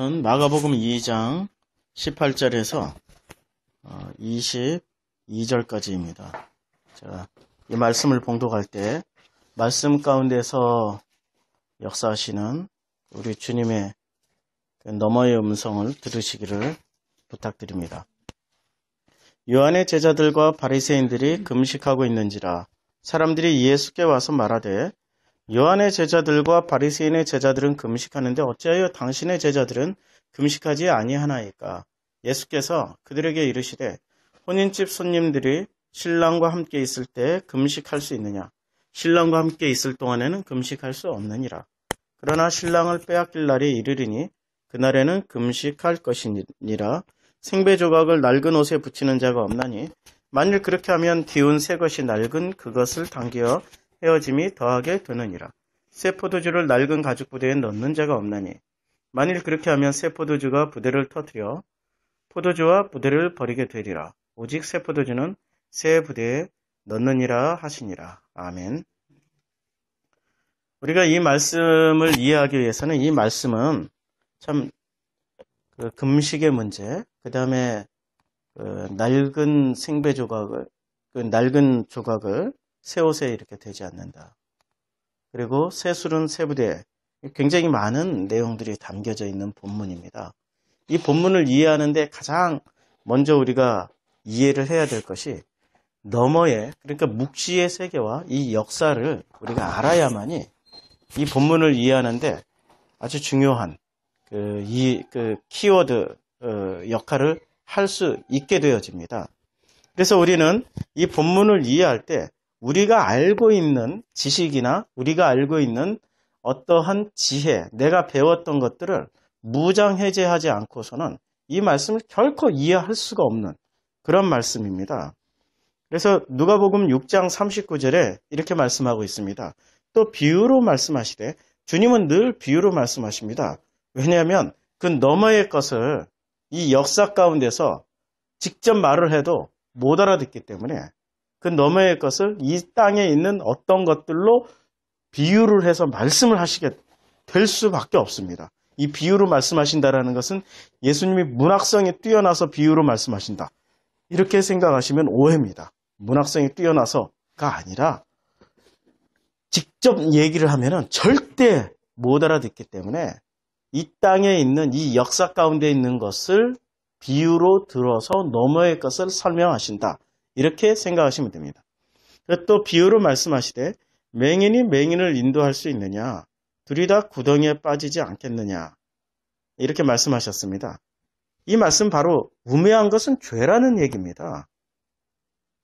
말씀은 마가복음 2장 18절에서 22절까지입니다. 자, 이 말씀을 봉독할 때 말씀 가운데서 역사하시는 우리 주님의 너머의 음성을 들으시기를 부탁드립니다. 요한의 제자들과 바리새인들이 금식하고 있는지라 사람들이 예수께 와서 말하되 요한의 제자들과 바리새인의 제자들은 금식하는데 어찌하여 당신의 제자들은 금식하지 아니하나이까? 예수께서 그들에게 이르시되 혼인집 손님들이 신랑과 함께 있을 때 금식할 수 있느냐? 신랑과 함께 있을 동안에는 금식할 수 없느니라. 그러나 신랑을 빼앗길 날이 이르리니 그날에는 금식할 것이니라. 생배 조각을 낡은 옷에 붙이는 자가 없나니 만일 그렇게 하면 기운 새 것이 낡은 그것을 당겨 헤어짐이 더하게 되느니라. 새 포도주를 낡은 가죽 부대에 넣는 자가 없나니 만일 그렇게 하면 새 포도주가 부대를 터뜨려 포도주와 부대를 버리게 되리라. 오직 새 포도주는 새 부대에 넣느니라 하시니라. 아멘. 우리가 이 말씀을 이해하기 위해서는 이 말씀은 참 금식의 문제, 그 다음에 낡은 생배 조각을, 낡은 조각을 새 옷에 이렇게 되지 않는다. 그리고 새 술은 새 부대에 굉장히 많은 내용들이 담겨져 있는 본문입니다. 이 본문을 이해하는데 가장 먼저 우리가 이해를 해야 될 것이 너머의, 그러니까 묵시의 세계와 이 역사를 우리가 알아야만이 이 본문을 이해하는데 아주 중요한 키워드 역할을 할 수 있게 되어집니다. 그래서 우리는 이 본문을 이해할 때 우리가 알고 있는 지식이나 우리가 알고 있는 어떠한 지혜, 내가 배웠던 것들을 무장해제하지 않고서는 이 말씀을 결코 이해할 수가 없는 그런 말씀입니다. 그래서 누가복음 6장 39절에 이렇게 말씀하고 있습니다. 또 비유로 말씀하시되, 주님은 늘 비유로 말씀하십니다. 왜냐하면 그 너머의 것을 이 역사 가운데서 직접 말을 해도 못 알아듣기 때문에 그 너머의 것을 이 땅에 있는 어떤 것들로 비유를 해서 말씀을 하시게 될 수밖에 없습니다. 이 비유로 말씀하신다라는 것은 예수님이 문학성이 뛰어나서 비유로 말씀하신다. 이렇게 생각하시면 오해입니다. 문학성이 뛰어나서가 아니라 직접 얘기를 하면은 절대 못 알아듣기 때문에 이 땅에 있는 이 역사 가운데 있는 것을 비유로 들어서 너머의 것을 설명하신다. 이렇게 생각하시면 됩니다. 또 비유로 말씀하시되 맹인이 맹인을 인도할 수 있느냐? 둘이 다 구덩이에 빠지지 않겠느냐? 이렇게 말씀하셨습니다. 이 말씀 바로 우매한 것은 죄라는 얘기입니다.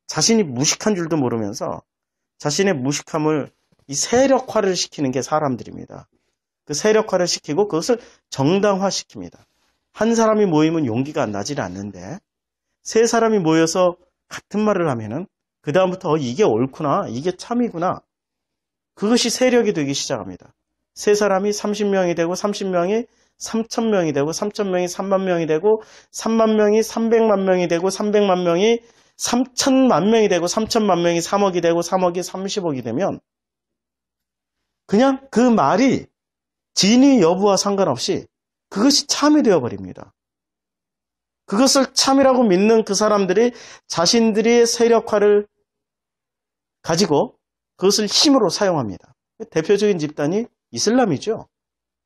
자신이 무식한 줄도 모르면서 자신의 무식함을 이 세력화를 시키는 게 사람들입니다. 그 세력화를 시키고 그것을 정당화시킵니다. 한 사람이 모이면 용기가 나질 않는데 세 사람이 모여서 같은 말을 하면은 그 다음부터 이게 옳구나, 이게 참이구나. 그것이 세력이 되기 시작합니다. 세 사람이 30명이 되고 30명이 3,000명이 되고 3,000명이 3만 명이 되고 3만 명이 300만 명이 되고 300만 명이 3,000만 명이 되고 3,000만 명이 3억이 되고 3억이 30억이 되면 그냥 그 말이 진위 여부와 상관없이 그것이 참이 되어버립니다. 그것을 참이라고 믿는 그 사람들이 자신들의 세력화를 가지고 그것을 힘으로 사용합니다. 대표적인 집단이 이슬람이죠.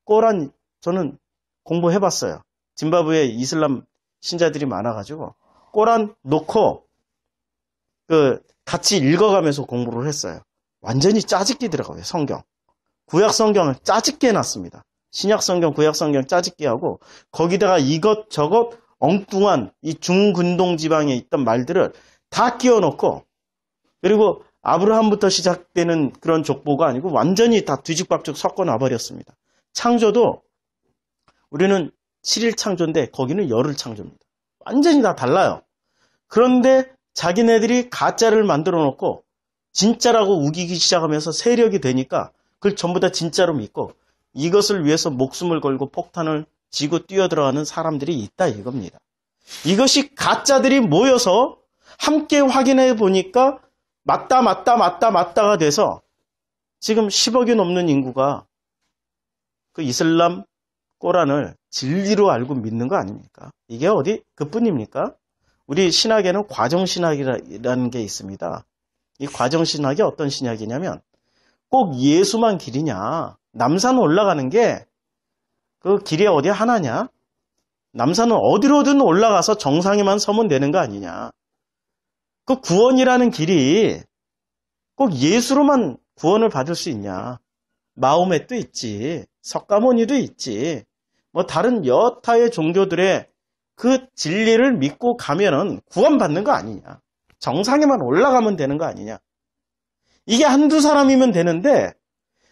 꼬란 저는 공부해봤어요. 짐바브웨에 이슬람 신자들이 많아가지고 꼬란 놓고 같이 읽어가면서 공부를 했어요. 완전히 짜집기 들어가요. 성경. 구약 성경을 짜집기 해놨습니다. 신약 성경, 구약 성경 짜집기 하고 거기다가 이것저것 엉뚱한 이 중근동 지방에 있던 말들을 다 끼워놓고 그리고 아브라함부터 시작되는 그런 족보가 아니고 완전히 다 뒤죽박죽 섞어놔버렸습니다. 창조도 우리는 7일 창조인데 거기는 열흘 창조입니다. 완전히 다 달라요. 그런데 자기네들이 가짜를 만들어 놓고 진짜라고 우기기 시작하면서 세력이 되니까 그걸 전부 다 진짜로 믿고 이것을 위해서 목숨을 걸고 폭탄을 지고 뛰어들어가는 사람들이 있다 이겁니다. 이것이 가짜들이 모여서 함께 확인해 보니까 맞다가 돼서 지금 10억이 넘는 인구가 그 이슬람 꼬란을 진리로 알고 믿는 거 아닙니까? 이게 어디 그뿐입니까? 우리 신학에는 과정신학이라는 게 있습니다. 이 과정신학이 어떤 신학이냐면 꼭 예수만 길이냐? 남산 올라가는 게 그 길이 어디 하나냐? 남산은 어디로든 올라가서 정상에만 서면 되는 거 아니냐? 그 구원이라는 길이 꼭 예수로만 구원을 받을 수 있냐? 마호멧도 있지, 석가모니도 있지, 뭐 다른 여타의 종교들의 그 진리를 믿고 가면은 구원받는 거 아니냐? 정상에만 올라가면 되는 거 아니냐? 이게 한두 사람이면 되는데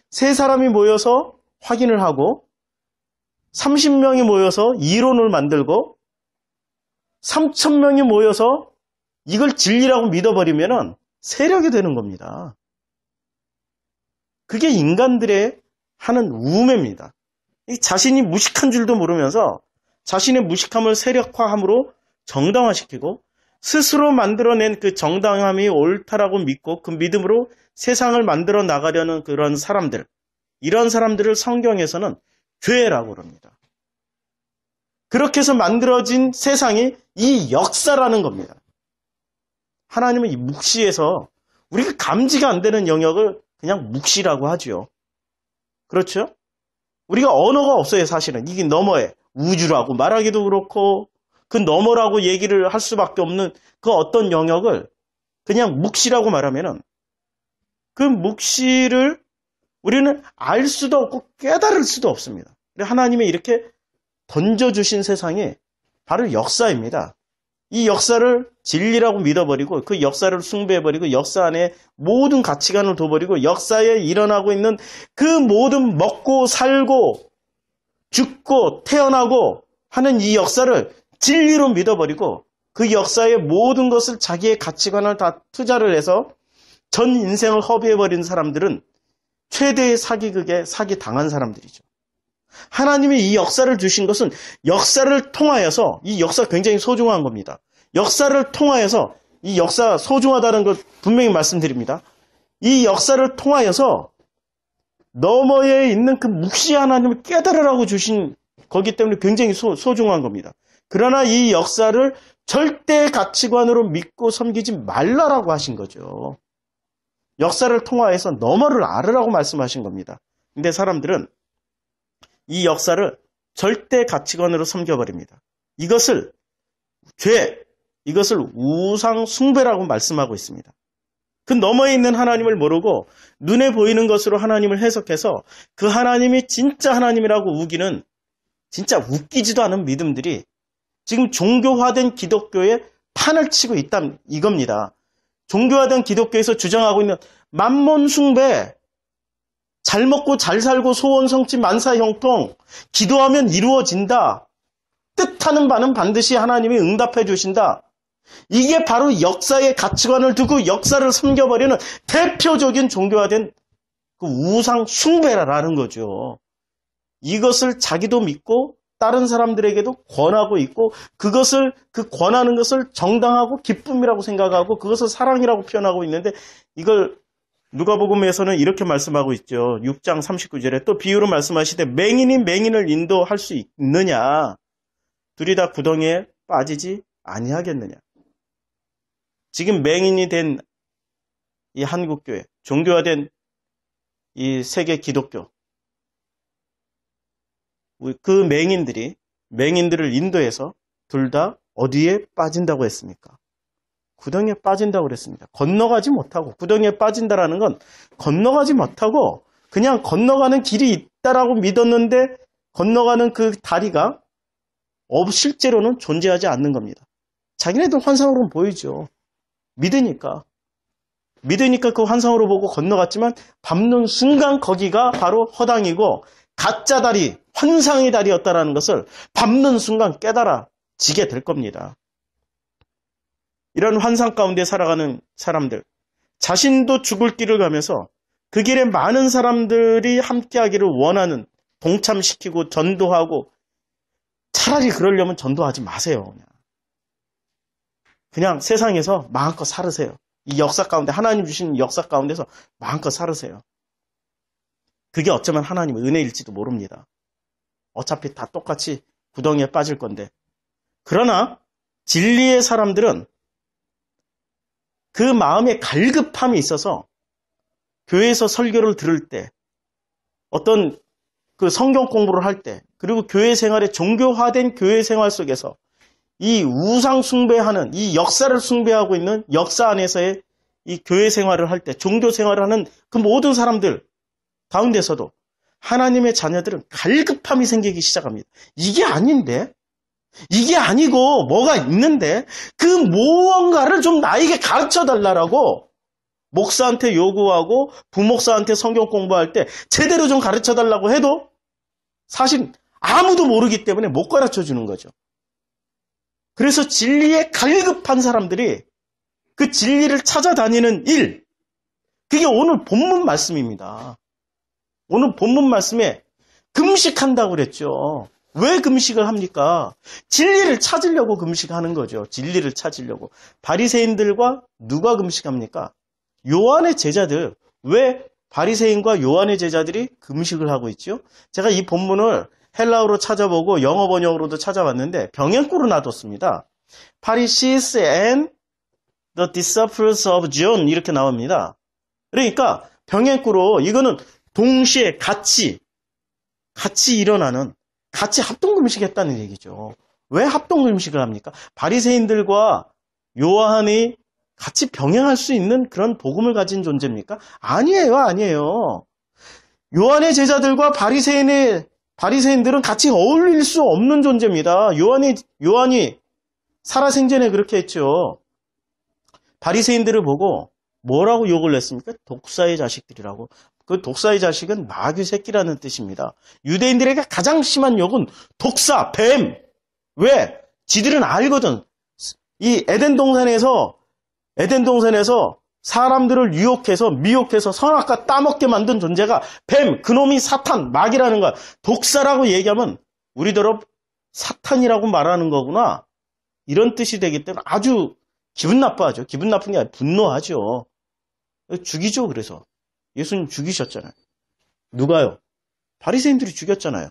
세 사람이 모여서 확인을 하고 30명이 모여서 이론을 만들고 3,000명이 모여서 이걸 진리라고 믿어버리면은 세력이 되는 겁니다. 그게 인간들의 하는 우매입니다. 자신이 무식한 줄도 모르면서 자신의 무식함을 세력화함으로 정당화시키고 스스로 만들어낸 그 정당함이 옳다라고 믿고 그 믿음으로 세상을 만들어 나가려는 그런 사람들, 이런 사람들을 성경에서는 죄라고 그럽니다. 그렇게 해서 만들어진 세상이 이 역사라는 겁니다. 하나님은 이 묵시에서 우리가 감지가 안 되는 영역을 그냥 묵시라고 하죠. 그렇죠? 우리가 언어가 없어요, 사실은. 이게 너머에 우주라고 말하기도 그렇고 그 너머라고 얘기를 할 수밖에 없는 그 어떤 영역을 그냥 묵시라고 말하면은 그 묵시를 우리는 알 수도 없고 깨달을 수도 없습니다. 하나님이 이렇게 던져주신 세상이 바로 역사입니다. 이 역사를 진리라고 믿어버리고 그 역사를 숭배해버리고 역사 안에 모든 가치관을 둬버리고 역사에 일어나고 있는 그 모든 먹고 살고 죽고 태어나고 하는 이 역사를 진리로 믿어버리고 그 역사의 모든 것을 자기의 가치관을 다 투자를 해서 전 인생을 허비해버린 사람들은 최대의 사기극에 사기당한 사람들이죠. 하나님이 이 역사를 주신 것은 역사를 통하여서, 이 역사 굉장히 소중한 겁니다. 역사를 통하여서, 이 역사 소중하다는 것 분명히 말씀드립니다. 이 역사를 통하여서 너머에 있는 그 묵시 하나님을 깨달으라고 주신 거기 때문에 굉장히 소중한 겁니다. 그러나 이 역사를 절대 가치관으로 믿고 섬기지 말라라고 하신 거죠. 역사를 통하여서 너머를 알으라고 말씀하신 겁니다. 근데 사람들은 이 역사를 절대 가치관으로 섬겨버립니다. 이것을 죄, 이것을 우상 숭배라고 말씀하고 있습니다. 그 너머에 있는 하나님을 모르고 눈에 보이는 것으로 하나님을 해석해서 그 하나님이 진짜 하나님이라고 우기는 진짜 웃기지도 않은 믿음들이 지금 종교화된 기독교에 판을 치고 있다 이겁니다. 종교화된 기독교에서 주장하고 있는 만몬 숭배, 잘 먹고 잘 살고 소원 성취 만사 형통, 기도하면 이루어진다, 뜻하는 바는 반드시 하나님이 응답해 주신다. 이게 바로 역사의 가치관을 두고 역사를 섬겨버리는 대표적인 종교화된 그 우상 숭배라는 거죠. 이것을 자기도 믿고 다른 사람들에게도 권하고 있고 그것을 그 권하는 것을 정당하고 기쁨이라고 생각하고 그것을 사랑이라고 표현하고 있는데 이걸 누가복음에서는 이렇게 말씀하고 있죠. 6장 39절에 또 비유로 말씀하시되 맹인이 맹인을 인도할 수 있느냐? 둘이 다 구덩이에 빠지지 아니하겠느냐? 지금 맹인이 된 이 한국교회, 종교화된 이 세계 기독교, 그 맹인들을 인도해서 둘 다 어디에 빠진다고 했습니까? 구덩이에 빠진다고 그랬습니다. 건너가지 못하고, 구덩이에 빠진다라는 건 건너가지 못하고 그냥 건너가는 길이 있다라고 믿었는데 건너가는 그 다리가 실제로는 존재하지 않는 겁니다. 자기네들 환상으로는 보이죠. 믿으니까 그 환상으로 보고 건너갔지만 밟는 순간 거기가 바로 허당이고 가짜 다리, 환상의 다리였다라는 것을 밟는 순간 깨달아지게 될 겁니다. 이런 환상 가운데 살아가는 사람들, 자신도 죽을 길을 가면서 그 길에 많은 사람들이 함께하기를 원하는, 동참시키고 전도하고, 차라리 그러려면 전도하지 마세요. 그냥 세상에서 마음껏 살으세요. 이 역사 가운데, 하나님 주신 역사 가운데서 마음껏 살으세요. 그게 어쩌면 하나님의 은혜일지도 모릅니다. 어차피 다 똑같이 구덩이에 빠질 건데. 그러나 진리의 사람들은 그 마음의 갈급함이 있어서 교회에서 설교를 들을 때, 어떤 그 성경 공부를 할 때, 그리고 교회 생활에 종교화된 교회 생활 속에서 이 우상 숭배하는, 이 역사를 숭배하고 있는 역사 안에서의 이 교회 생활을 할 때, 종교 생활을 하는 그 모든 사람들 가운데서도 하나님의 자녀들은 갈급함이 생기기 시작합니다. 이게 아닌데? 이게 아니고 뭐가 있는데? 그 무언가를 좀 나에게 가르쳐 달라고 목사한테 요구하고 부목사한테 성경 공부할 때 제대로 좀 가르쳐 달라고 해도 사실 아무도 모르기 때문에 못 가르쳐 주는 거죠. 그래서 진리에 갈급한 사람들이 그 진리를 찾아다니는 일, 그게 오늘 본문 말씀입니다. 오늘 본문 말씀에 금식한다고 그랬죠. 왜 금식을 합니까? 진리를 찾으려고 금식하는 거죠. 진리를 찾으려고. 바리새인들과 누가 금식합니까? 요한의 제자들. 왜 바리새인과 요한의 제자들이 금식을 하고 있죠? 제가 이 본문을 헬라어로 찾아보고 영어 번역으로도 찾아봤는데 병행구로 놔뒀습니다. Pharisees and the disciples of John 이렇게 나옵니다. 그러니까 병행구로 이거는 동시에 같이 일어나는, 같이 합동금식했다는 얘기죠. 왜 합동금식을 합니까? 바리새인들과 요한이 같이 병행할 수 있는 그런 복음을 가진 존재입니까? 아니에요. 요한의 제자들과 바리새인들은 같이 어울릴 수 없는 존재입니다. 요한이 살아생전에 그렇게 했죠. 바리새인들을 보고 뭐라고 욕을 냈습니까? 독사의 자식들이라고. 그 독사의 자식은 마귀 새끼라는 뜻입니다. 유대인들에게 가장 심한 욕은 독사, 뱀. 왜? 지들은 알거든. 이 에덴 동산에서 사람들을 미혹해서 선악과 따먹게 만든 존재가 뱀, 그놈이 사탄, 마귀라는 거야. 독사라고 얘기하면 우리더러 사탄이라고 말하는 거구나. 이런 뜻이 되기 때문에 아주 기분 나빠하죠. 기분 나쁜 게 아니라 분노하죠. 죽이죠. 그래서 예수님 죽이셨잖아요. 누가요? 바리새인들이 죽였잖아요.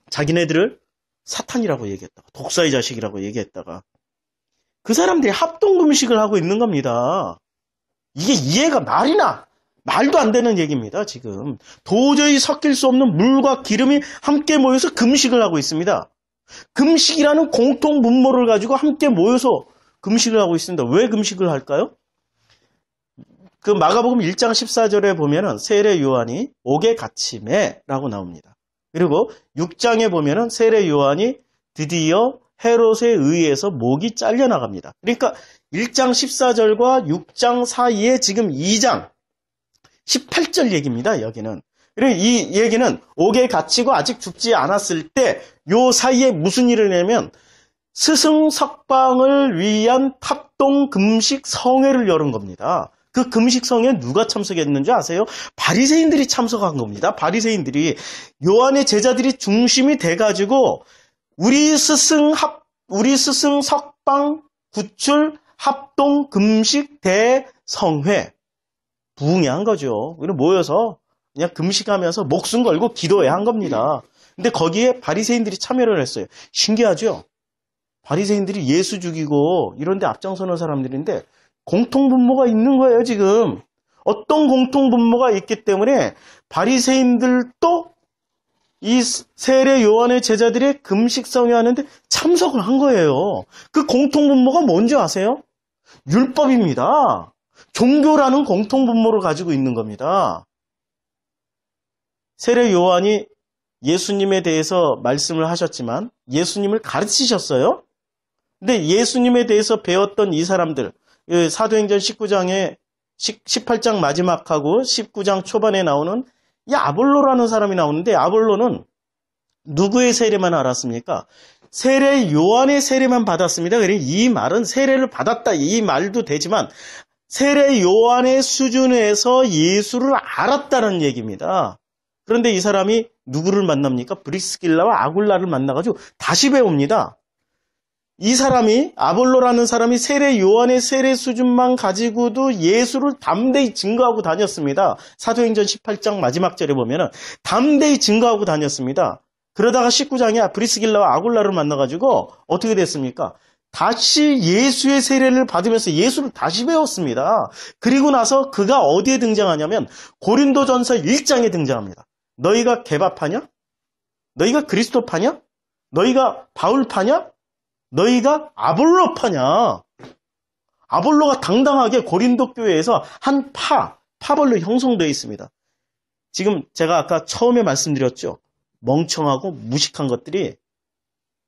자기네들을 사탄이라고 얘기했다가, 독사의 자식이라고 얘기했다가, 그 사람들이 합동금식을 하고 있는 겁니다. 이게 이해가 말도 안 되는 얘기입니다. 지금 도저히 섞일 수 없는 물과 기름이 함께 모여서 금식을 하고 있습니다. 금식이라는 공통 분모를 가지고 함께 모여서 금식을 하고 있습니다. 왜 금식을 할까요? 그 마가복음 1장 14절에 보면은 세례 요한이 옥에 갇히매라고 나옵니다. 그리고 6장에 보면은 세례 요한이 드디어 헤롯에 의해서 목이 잘려나갑니다. 그러니까 1장 14절과 6장 사이에 지금 2장 18절 얘기입니다. 여기는. 그리고 이 얘기는 옥에 갇히고 아직 죽지 않았을 때 요 사이에 무슨 일을 내면 스승 석방을 위한 합동 금식 성회를 열은 겁니다. 그 금식 성회에 누가 참석했는지 아세요? 바리새인들이 참석한 겁니다. 바리새인들이, 요한의 제자들이 중심이 돼가지고 우리 스승 석방 구출 합동 금식 대성회 부흥회한 거죠. 우리 모여서 그냥 금식하면서 목숨 걸고 기도해야 한 겁니다. 근데 거기에 바리새인들이 참여를 했어요. 신기하죠? 바리새인들이 예수 죽이고 이런 데 앞장서는 사람들인데 공통분모가 있는 거예요, 지금. 어떤 공통분모가 있기 때문에 바리새인들도 이 세례 요한의 제자들의 금식 성회하는데 참석을 한 거예요. 그 공통분모가 뭔지 아세요? 율법입니다. 종교라는 공통분모를 가지고 있는 겁니다. 세례 요한이 예수님에 대해서 말씀을 하셨지만 예수님을 가르치셨어요. 근데 예수님에 대해서 배웠던 이 사람들, 사도행전 18장 마지막하고 19장 초반에 나오는 이 아볼로라는 사람이 나오는데, 아볼로는 누구의 세례만 알았습니까? 세례 요한의 세례만 받았습니다. 그래서 이 말은 세례를 받았다 이 말도 되지만 세례 요한의 수준에서 예수를 알았다는 얘기입니다. 그런데 이 사람이 누구를 만납니까? 브리스길라와 아굴라를 만나가지고 다시 배웁니다. 이 사람이, 아볼로라는 사람이 세례 요한의 세례 수준만 가지고도 예수를 담대히 증거하고 다녔습니다. 사도행전 18장 마지막 절에 보면은 담대히 증거하고 다녔습니다. 그러다가 19장에 브리스길라와 아굴라를 만나가지고 어떻게 됐습니까? 다시 예수의 세례를 받으면서 예수를 다시 배웠습니다. 그리고 나서 그가 어디에 등장하냐면 고린도전서 1장에 등장합니다. 너희가 개바파냐? 너희가 그리스도파냐? 너희가 바울파냐? 너희가 아볼로파냐? 아볼로가 당당하게 고린도 교회에서 한 파벌로 형성되어 있습니다. 지금 제가 아까 처음에 말씀드렸죠. 멍청하고 무식한 것들이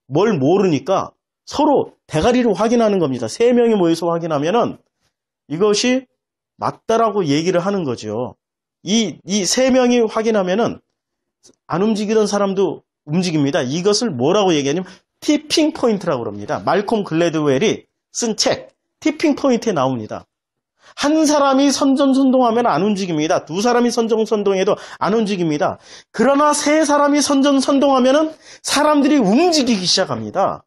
뭘 모르니까 서로 대가리를 확인하는 겁니다. 3명이 모여서 확인하면은 이것이 맞다라고 얘기를 하는 거죠. 이 3명이 확인하면은 안 움직이던 사람도 움직입니다. 이것을 뭐라고 얘기하냐면 티핑 포인트라고 합니다. 말콤 글래드웰이 쓴 책 티핑 포인트에 나옵니다. 한 사람이 선전선동하면 안 움직입니다. 2사람이 선전선동해도 안 움직입니다. 그러나 3사람이 선전선동하면 사람들이 움직이기 시작합니다.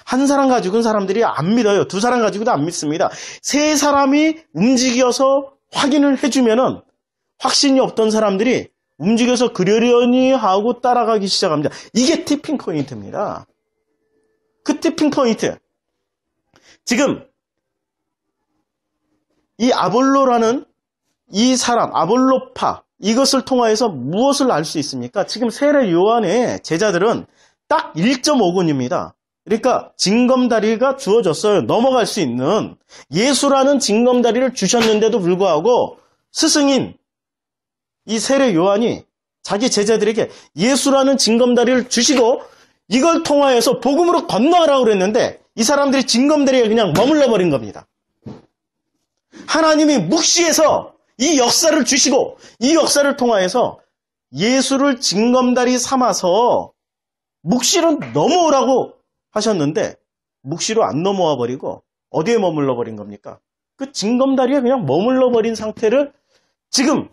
한 사람 가지고는 사람들이 안 믿어요. 2사람 가지고도 안 믿습니다. 3사람이 움직여서 확인을 해주면은 확신이 없던 사람들이 움직여서 그러려니 하고 따라가기 시작합니다. 이게 티핑 포인트입니다. 그 티핑 포인트. 지금 이 아볼로라는 이 사람, 아볼로파, 이것을 통하여서 무엇을 알 수 있습니까? 지금 세례 요한의 제자들은 딱 1.5군입니다. 그러니까 징검다리가 주어졌어요. 넘어갈 수 있는 예수라는 징검다리를 주셨는데도 불구하고 스승인 이 세례 요한이 자기 제자들에게 예수라는 징검다리를 주시고 이걸 통하여서 복음으로 건너가라고 그랬는데 이 사람들이 징검다리에 그냥 머물러 버린 겁니다. 하나님이 묵시해서 이 역사를 주시고 이 역사를 통하여서 예수를 징검다리 삼아서 묵시로 넘어오라고 하셨는데 묵시로 안 넘어와 버리고 어디에 머물러 버린 겁니까? 그 징검다리에 그냥 머물러 버린 상태를 지금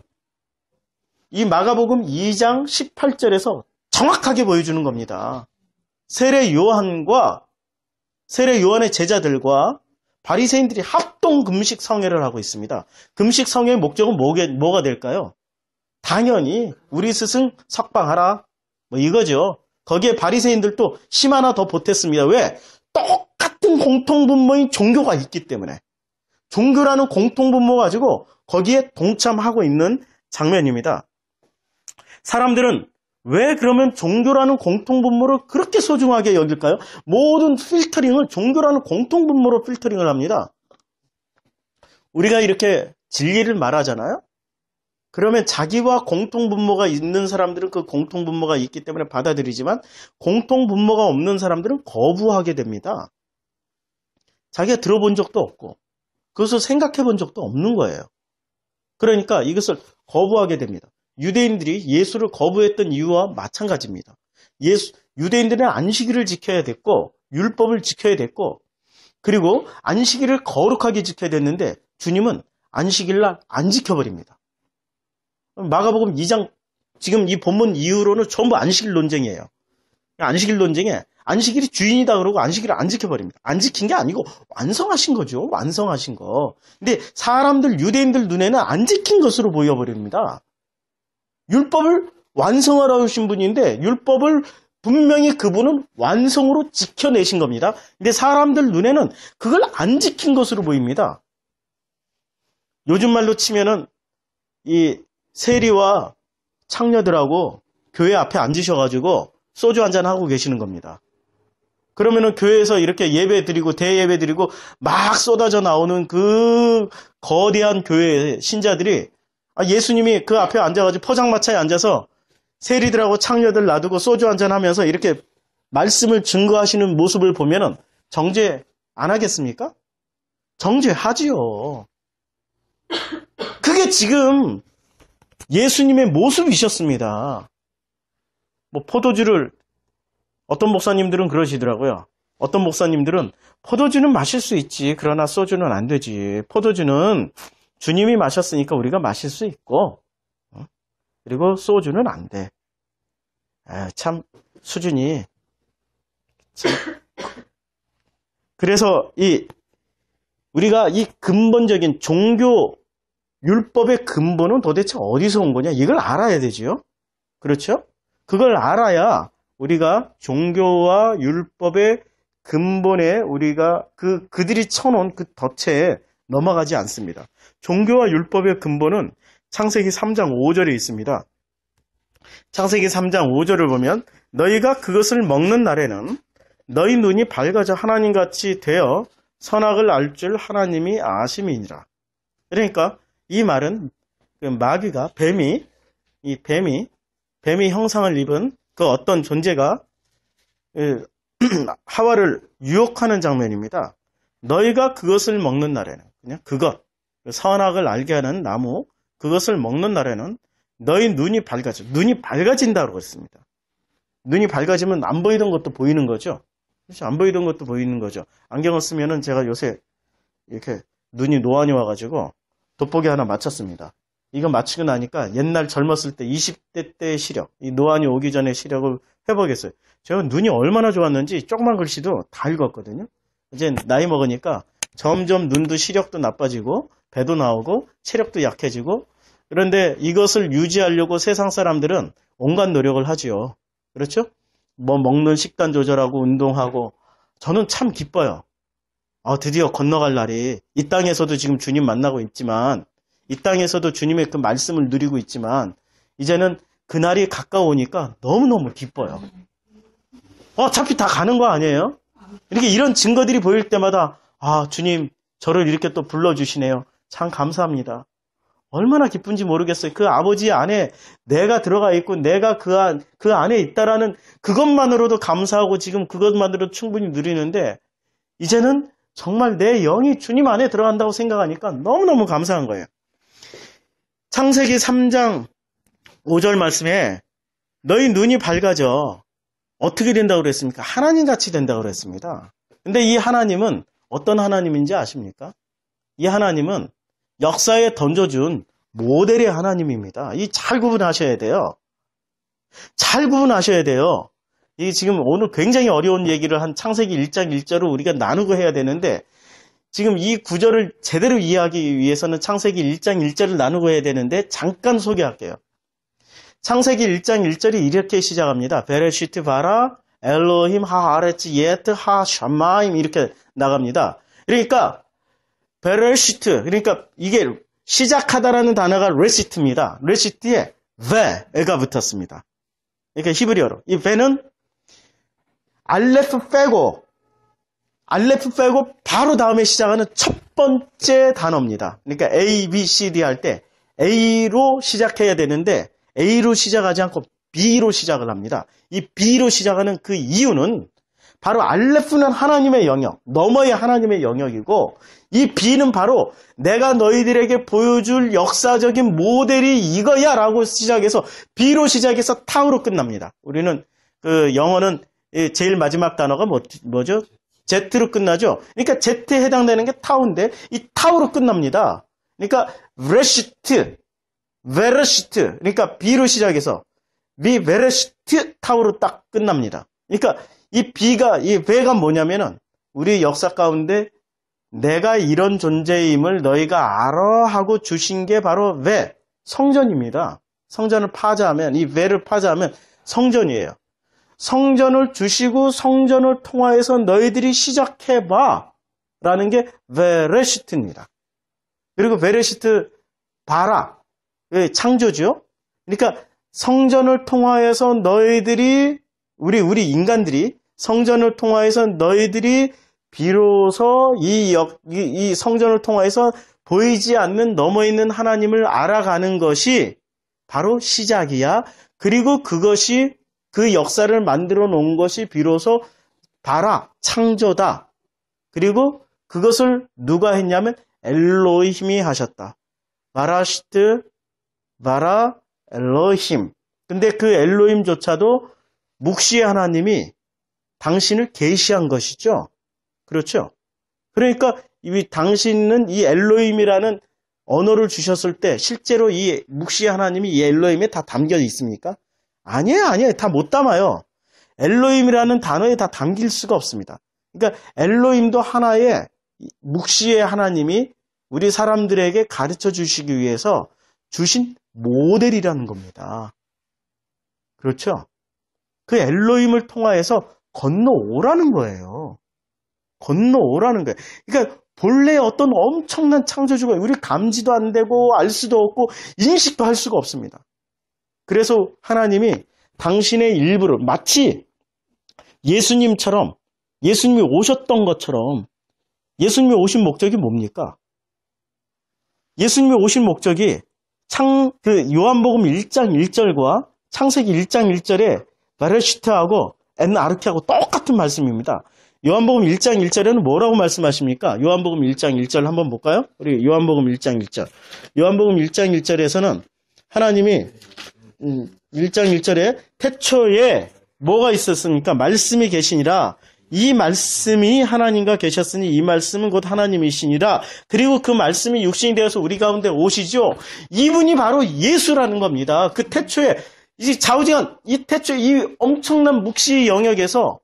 이 마가복음 2장 18절에서 정확하게 보여주는 겁니다. 세례 요한과 세례 요한의 제자들과 바리새인들이 합동 금식 성회를 하고 있습니다. 금식 성회의 목적은 뭐가 될까요? 당연히 우리 스승 석방하라 뭐 이거죠. 거기에 바리새인들도 심 하나 더 보탰습니다. 왜? 똑같은 공통분모인 종교가 있기 때문에. 종교라는 공통분모 가지고 거기에 동참하고 있는 장면입니다. 사람들은 왜 그러면 종교라는 공통분모를 그렇게 소중하게 여길까요? 모든 필터링을 종교라는 공통분모로 필터링을 합니다. 우리가 이렇게 진리를 말하잖아요? 그러면 자기와 공통분모가 있는 사람들은 그 공통분모가 있기 때문에 받아들이지만 공통분모가 없는 사람들은 거부하게 됩니다. 자기가 들어본 적도 없고 그것을 생각해 본 적도 없는 거예요. 그러니까 이것을 거부하게 됩니다. 유대인들이 예수를 거부했던 이유와 마찬가지입니다. 유대인들은 안식일을 지켜야 됐고 율법을 지켜야 됐고 그리고 안식일을 거룩하게 지켜야 됐는데 주님은 안식일날 안 지켜버립니다. 마가복음 2장 지금 이 본문 이후로는 전부 안식일 논쟁이에요. 안식일 논쟁에 안식일이 주인이다 그러고 안식일을 안 지켜버립니다. 안 지킨 게 아니고 완성하신 거죠. 완성하신 거. 근데 사람들 유대인들 눈에는 안 지킨 것으로 보여버립니다. 율법을 완성하라 하신 분인데 율법을 분명히 그분은 완성으로 지켜내신 겁니다. 근데 사람들 눈에는 그걸 안 지킨 것으로 보입니다. 요즘 말로 치면은 이 세리와 창녀들하고 교회 앞에 앉으셔가지고 소주 한잔 하고 계시는 겁니다. 그러면은 교회에서 이렇게 예배 드리고 대예배 드리고 막 쏟아져 나오는 그 거대한 교회 신자들이 예수님이 그 앞에 앉아가지고 포장마차에 앉아서 세리들하고 창녀들 놔두고 소주 한잔 하면서 이렇게 말씀을 증거하시는 모습을 보면은 정죄 안 하겠습니까? 정죄하지요. 그게 지금 예수님의 모습이셨습니다. 뭐 포도주를 어떤 목사님들은 그러시더라고요. 어떤 목사님들은 포도주는 마실 수 있지. 그러나 소주는 안 되지. 포도주는 주님이 마셨으니까 우리가 마실 수 있고 그리고 소주는 안 돼. 참 수준이 참 그래서 우리가 이 근본적인 종교 율법의 근본은 도대체 어디서 온 거냐? 이걸 알아야 되지요. 그렇죠? 그걸 알아야 우리가 종교와 율법의 근본에 우리가 그들이 쳐놓은 그 덫에 넘어가지 않습니다. 종교와 율법의 근본은 창세기 3장 5절에 있습니다. 창세기 3장 5절을 보면 너희가 그것을 먹는 날에는 너희 눈이 밝아져 하나님같이 되어 선악을 알 줄 하나님이 아심이니라. 그러니까 이 말은 그 마귀가 뱀이 형상을 입은 그 어떤 존재가 하와를 유혹하는 장면입니다. 너희가 그것을 먹는 날에는 그냥 선악을 알게 하는 나무 그것을 먹는 날에는 너희 눈이 밝아진다고 했습니다. 눈이 밝아지면 안 보이던 것도 보이는 거죠. 그렇죠? 안 보이던 것도 보이는 거죠. 안경을 쓰면은 제가 요새 이렇게 눈이 노안이 와가지고 돋보기 하나 맞췄습니다. 이거 맞추고 나니까 옛날 젊었을 때 20대 때의 시력, 이 노안이 오기 전의 시력을 회복했어요. 제가 눈이 얼마나 좋았는지 조그만 글씨도 다 읽었거든요. 이제 나이 먹으니까 점점 눈도 시력도 나빠지고 배도 나오고 체력도 약해지고 그런데 이것을 유지하려고 세상 사람들은 온갖 노력을 하지요. 그렇죠? 뭐 먹는 식단 조절하고 운동하고 저는 참 기뻐요. 드디어 건너갈 날이 이 땅에서도 지금 주님 만나고 있지만 이 땅에서도 주님의 그 말씀을 누리고 있지만 이제는 그날이 가까우니까 너무너무 기뻐요. 어차피 다 가는 거 아니에요? 이렇게 이런 증거들이 보일 때마다 주님 저를 이렇게 또 불러주시네요. 참 감사합니다. 얼마나 기쁜지 모르겠어요. 그 아버지 안에 내가 들어가 있고 내가 그 안에 있다라는 그것만으로도 감사하고 지금 그것만으로도 충분히 누리는데 이제는 정말 내 영이 주님 안에 들어간다고 생각하니까 너무너무 감사한 거예요. 창세기 3장 5절 말씀에 너희 눈이 밝아져 어떻게 된다고 그랬습니까? 하나님같이 된다고 그랬습니다. 근데 이 하나님은 어떤 하나님인지 아십니까? 이 하나님은 역사에 던져준 모델의 하나님입니다. 잘 구분하셔야 돼요. 잘 구분하셔야 돼요. 이 지금 오늘 굉장히 어려운 얘기를 한 창세기 1장 1절을 우리가 나누고 해야 되는데 지금 이 구절을 제대로 이해하기 위해서는 창세기 1장 1절을 나누고 해야 되는데 잠깐 소개할게요. 창세기 1장 1절이 이렇게 시작합니다. 베레시트 바라 엘로힘 하아레츠 예트 하샤마임 이렇게 나갑니다. 그러니까 베레시트 그러니까 이게 시작하다라는 단어가 레시트입니다. 레시트에 베가 붙었습니다. 그러니까 히브리어로 이 베는 알레프 빼고 바로 다음에 시작하는 첫 번째 단어입니다. 그러니까 A, B, C, D 할 때 A로 시작해야 되는데 A로 시작하지 않고 B로 시작을 합니다. 이 B로 시작하는 그 이유는 바로 알레프는 하나님의 영역, 너머의 하나님의 영역이고 이 B는 바로 내가 너희들에게 보여줄 역사적인 모델이 이거야 라고 시작해서 B로 시작해서 타우로 끝납니다. 우리는 그 영어는 제일 마지막 단어가 뭐죠? Z로 끝나죠? 그러니까 Z에 해당되는 게 타우인데 이 타우로 끝납니다. 그러니까 베레시트 그러니까 B로 시작해서 베레시트 타우로 딱 끝납니다. 그러니까 이 베가 뭐냐면은 우리 역사 가운데 내가 이런 존재임을 너희가 알아 하고 주신 게 바로 성전입니다. 성전을 파자하면 이 베를 파자하면 성전이에요. 성전을 주시고 성전을 통하여서 너희들이 시작해봐 라는 게 베레시트입니다. 그리고 베레시트 바라 창조죠. 그러니까 성전을 통하여서 너희들이 우리 인간들이 성전을 통하여서 너희들이 비로소 이 성전을 통하여서 보이지 않는 넘어 있는 하나님을 알아가는 것이 바로 시작이야. 그리고 그것이 그 역사를 만들어 놓은 것이 비로소 바라 창조다. 그리고 그것을 누가 했냐면 엘로힘이 하셨다. 바라시트 바라 엘로힘. 근데 그 엘로힘조차도 묵시의 하나님이 당신을 계시한 것이죠. 그렇죠? 그러니까 당신은 이 엘로힘이라는 언어를 주셨을 때 실제로 이 묵시의 하나님이 이 엘로힘에 다 담겨 있습니까? 아니에요. 다 못 담아요. 엘로힘이라는 단어에 다 담길 수가 없습니다. 그러니까 엘로힘도 하나의 묵시의 하나님이 우리 사람들에게 가르쳐 주시기 위해서 주신 모델이라는 겁니다. 그렇죠? 그 엘로힘을 통하여서 건너오라는 거예요. 건너오라는 거예요. 그러니까 본래 어떤 엄청난 창조주가 우리 감지도 안 되고 알 수도 없고 인식도 할 수가 없습니다. 그래서 하나님이 당신의 일부를 마치 예수님처럼 예수님이 오셨던 것처럼 예수님이 오신 목적이 뭡니까? 예수님이 오신 목적이 요한복음 1장 1절과 창세기 1장 1절에 베레시트하고 엔아르키하고 똑같은 말씀입니다. 요한복음 1장 1절에는 뭐라고 말씀하십니까? 요한복음 1장 1절 한번 볼까요? 우리 요한복음 1장 1절. 요한복음 1장 1절에서는 하나님이 1장 1절에 태초에 뭐가 있었습니까? 말씀이 계시니라. 이 말씀이 하나님과 계셨으니 이 말씀은 곧 하나님이시니라. 그리고 그 말씀이 육신이 되어서 우리 가운데 오시죠. 이분이 바로 예수라는 겁니다. 그 태초에 이 좌우지간 이 태초에 이 엄청난 묵시 영역에서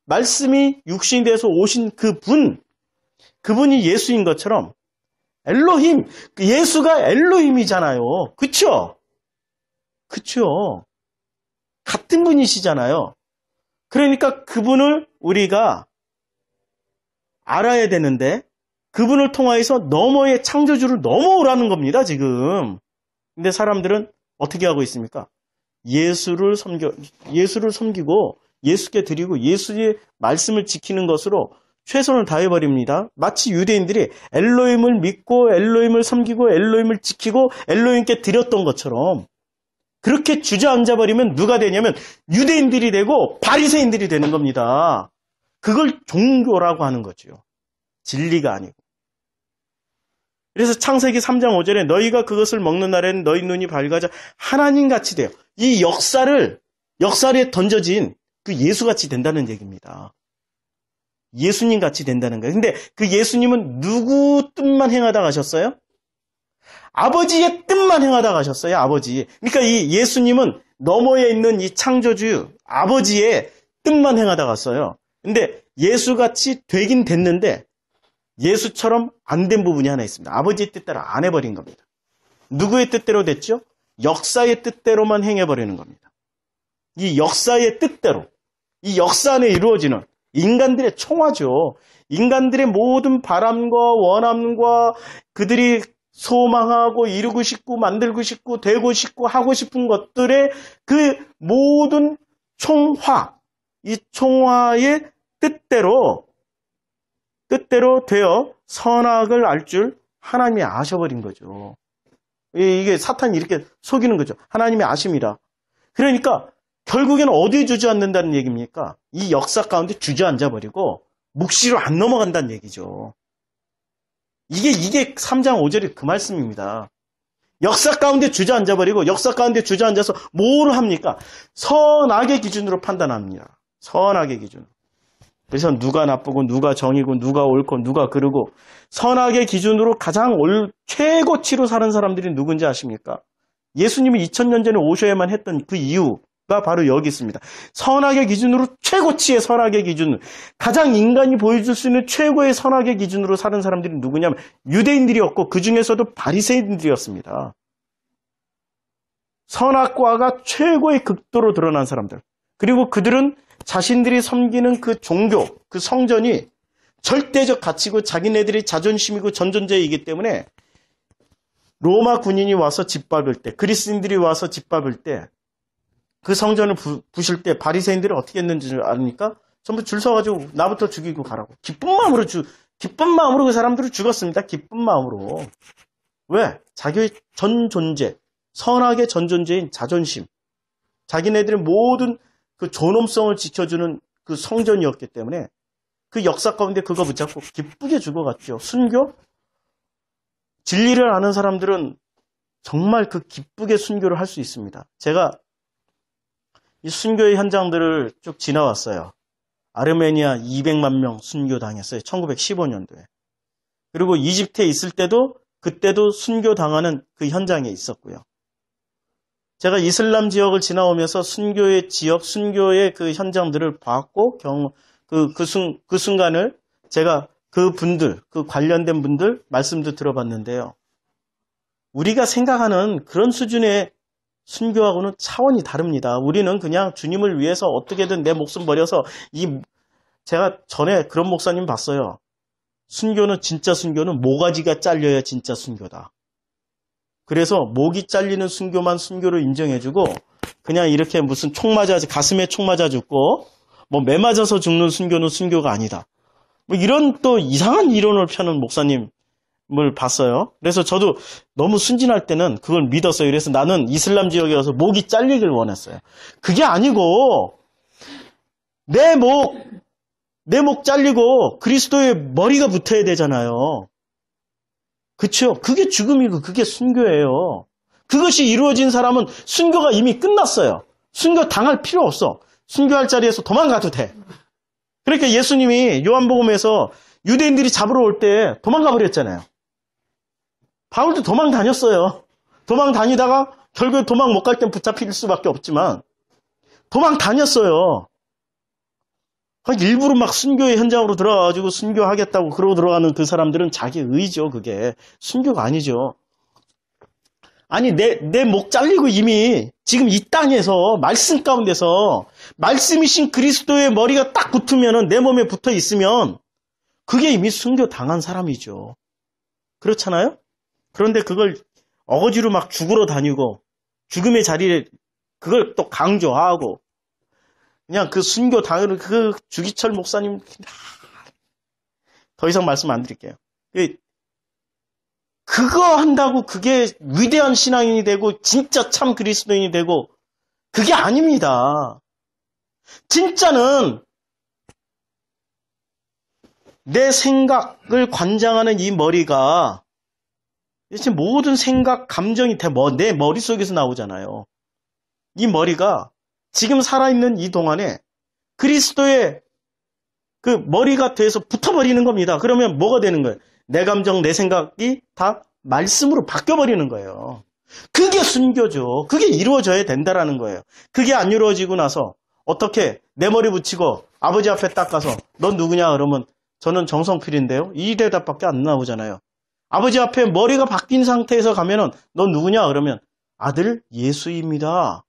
말씀이 육신이 되어서 오신 그분이 예수인 것처럼 엘로힘, 예수가 엘로힘이잖아요. 그쵸? 같은 분이시잖아요. 그러니까 그분을 우리가 알아야 되는데 그분을 통하여서 너머의 창조주를 넘어오라는 겁니다, 지금. 근데 사람들은 어떻게 하고 있습니까? 예수를 섬기고 예수께 드리고 예수의 말씀을 지키는 것으로 최선을 다해버립니다. 마치 유대인들이 엘로힘을 믿고 엘로힘을 섬기고 엘로힘을 지키고 엘로힘께 드렸던 것처럼 그렇게 주저앉아버리면 누가 되냐면 유대인들이 되고 바리새인들이 되는 겁니다. 그걸 종교라고 하는 거죠. 진리가 아니고. 그래서 창세기 3장 5절에 너희가 그것을 먹는 날에는 너희 눈이 밝아져 하나님같이 돼요. 이 역사에 던져진 그 예수같이 된다는 얘기입니다. 예수님같이 된다는 거예요. 근데 그 예수님은 누구 뜻만 행하다 가셨어요? 아버지의 뜻만 행하다 가셨어요. 아버지. 그러니까 이 예수님은 너머에 있는 이 창조주 아버지의 뜻만 행하다 갔어요. 근데 예수같이 되긴 됐는데 예수처럼 안 된 부분이 하나 있습니다. 아버지의 뜻대로 안 해버린 겁니다. 누구의 뜻대로 됐죠? 역사의 뜻대로만 행해버리는 겁니다. 이 역사의 뜻대로, 이 역사 안에 이루어지는 인간들의 총화죠. 인간들의 모든 바람과 원함과 그들이 소망하고 이루고 싶고 만들고 싶고 되고 싶고 하고 싶은 것들의 그 모든 총화, 이 총화의 뜻대로 되어 선악을 알 줄 하나님이 아셔버린 거죠. 이게 사탄이 이렇게 속이는 거죠. 하나님이 아심이라. 그러니까 결국에는 어디에 주저앉는다는 얘기입니까? 이 역사 가운데 주저앉아버리고 묵시로 안 넘어간다는 얘기죠. 이게 3장 5절이 그 말씀입니다. 역사 가운데 주저앉아버리고 역사 가운데 주저앉아서 뭘 합니까? 선악의 기준으로 판단합니다. 선악의 기준. 그래서 누가 나쁘고 누가 정이고 누가 옳고 누가 그르고 선악의 기준으로 가장 최고치로 사는 사람들이 누군지 아십니까? 예수님이 2000년 전에 오셔야만 했던 그 이유가 바로 여기 있습니다. 선악의 기준으로 최고치의 선악의 기준, 가장 인간이 보여줄 수 있는 최고의 선악의 기준으로 사는 사람들이 누구냐면 유대인들이었고 그 중에서도 바리새인들이었습니다. 선악과가 최고의 극도로 드러난 사람들. 그리고 그들은 자신들이 섬기는 그 종교, 그 성전이 절대적 가치고 자기네들이 자존심이고 전존재이기 때문에 로마 군인이 와서 짓밟을 때, 그리스인들이 와서 짓밟을 때, 그 성전을 부실 때 바리새인들이 어떻게 했는지 아십니까? 전부 줄 서가지고 나부터 죽이고 가라고. 기쁜 마음으로 그 사람들을 죽었습니다. 기쁜 마음으로. 왜? 자기의 전 존재, 선악의 전 존재인 자존심, 자기네들의 모든 그 존엄성을 지켜주는 그 성전이었기 때문에 그 역사 가운데 그거 붙잡고 기쁘게 죽어갔죠. 순교? 진리를 아는 사람들은 정말 그 기쁘게 순교를 할 수 있습니다. 제가 이 순교의 현장들을 쭉 지나왔어요. 아르메니아 200만 명 순교당했어요. 1915년도에. 그리고 이집트에 있을 때도 그때도 순교당하는 그 현장에 있었고요. 제가 이슬람 지역을 지나오면서 순교의 지역, 순교의 그 현장들을 봤고 그 순간을 제가 그 관련된 분들 말씀도 들어봤는데요. 우리가 생각하는 그런 수준의 순교하고는 차원이 다릅니다. 우리는 그냥 주님을 위해서 어떻게든 내 목숨 버려서 제가 전에 그런 목사님 봤어요. 진짜 순교는 모가지가 잘려야 진짜 순교다. 그래서 목이 잘리는 순교만 순교로 인정해주고 그냥 이렇게 무슨 가슴에 총 맞아 죽고 뭐 매 맞아서 죽는 순교는 순교가 아니다. 뭐 이런 또 이상한 이론을 펴는 목사님을 봤어요. 그래서 저도 너무 순진할 때는 그걸 믿었어요. 그래서 나는 이슬람 지역에 가서 목이 잘리길 원했어요. 그게 아니고 내 목 잘리고 그리스도의 머리가 붙어야 되잖아요. 그쵸? 그게 죽음이고 그게 순교예요. 그것이 이루어진 사람은 순교가 이미 끝났어요. 순교 당할 필요 없어. 순교할 자리에서 도망가도 돼. 그러니까 예수님이 요한복음에서 유대인들이 잡으러 올 때 도망가 버렸잖아요. 바울도 도망 다녔어요. 도망 다니다가 결국에 도망 못 갈 땐 붙잡힐 수밖에 없지만 도망 다녔어요. 일부러 막 순교의 현장으로 들어가가지고 순교하겠다고 그러고 들어가는 그 사람들은 자기 의죠. 그게 순교가 아니죠. 아니 내 목 잘리고 이미 지금 이 땅에서 말씀 가운데서 말씀이신 그리스도의 머리가 딱 붙으면은 내 몸에 붙어 있으면 그게 이미 순교 당한 사람이죠. 그렇잖아요? 그런데 그걸 어거지로 막 죽으러 다니고 죽음의 자리에 그걸 또 강조하고 그냥 그 순교 당하는 그 주기철 목사님 더 이상 말씀 안 드릴게요. 그거 한다고 그게 위대한 신앙인이 되고 진짜 참 그리스도인이 되고 그게 아닙니다. 진짜는 내 생각을 관장하는 이 머리가 지금 모든 생각, 감정이 내 머릿속에서 나오잖아요. 이 머리가 지금 살아있는 이 동안에 그리스도의 그 머리가 돼서 붙어버리는 겁니다. 그러면 뭐가 되는 거예요? 내 감정, 내 생각이 다 말씀으로 바뀌어버리는 거예요. 그게 순교죠. 그게 이루어져야 된다라는 거예요. 그게 안 이루어지고 나서 어떻게 내 머리 붙이고 아버지 앞에 딱 가서 넌 누구냐 그러면 저는 정성필인데요. 이 대답밖에 안 나오잖아요. 아버지 앞에 머리가 바뀐 상태에서 가면은 넌 누구냐 그러면 아들 예수입니다.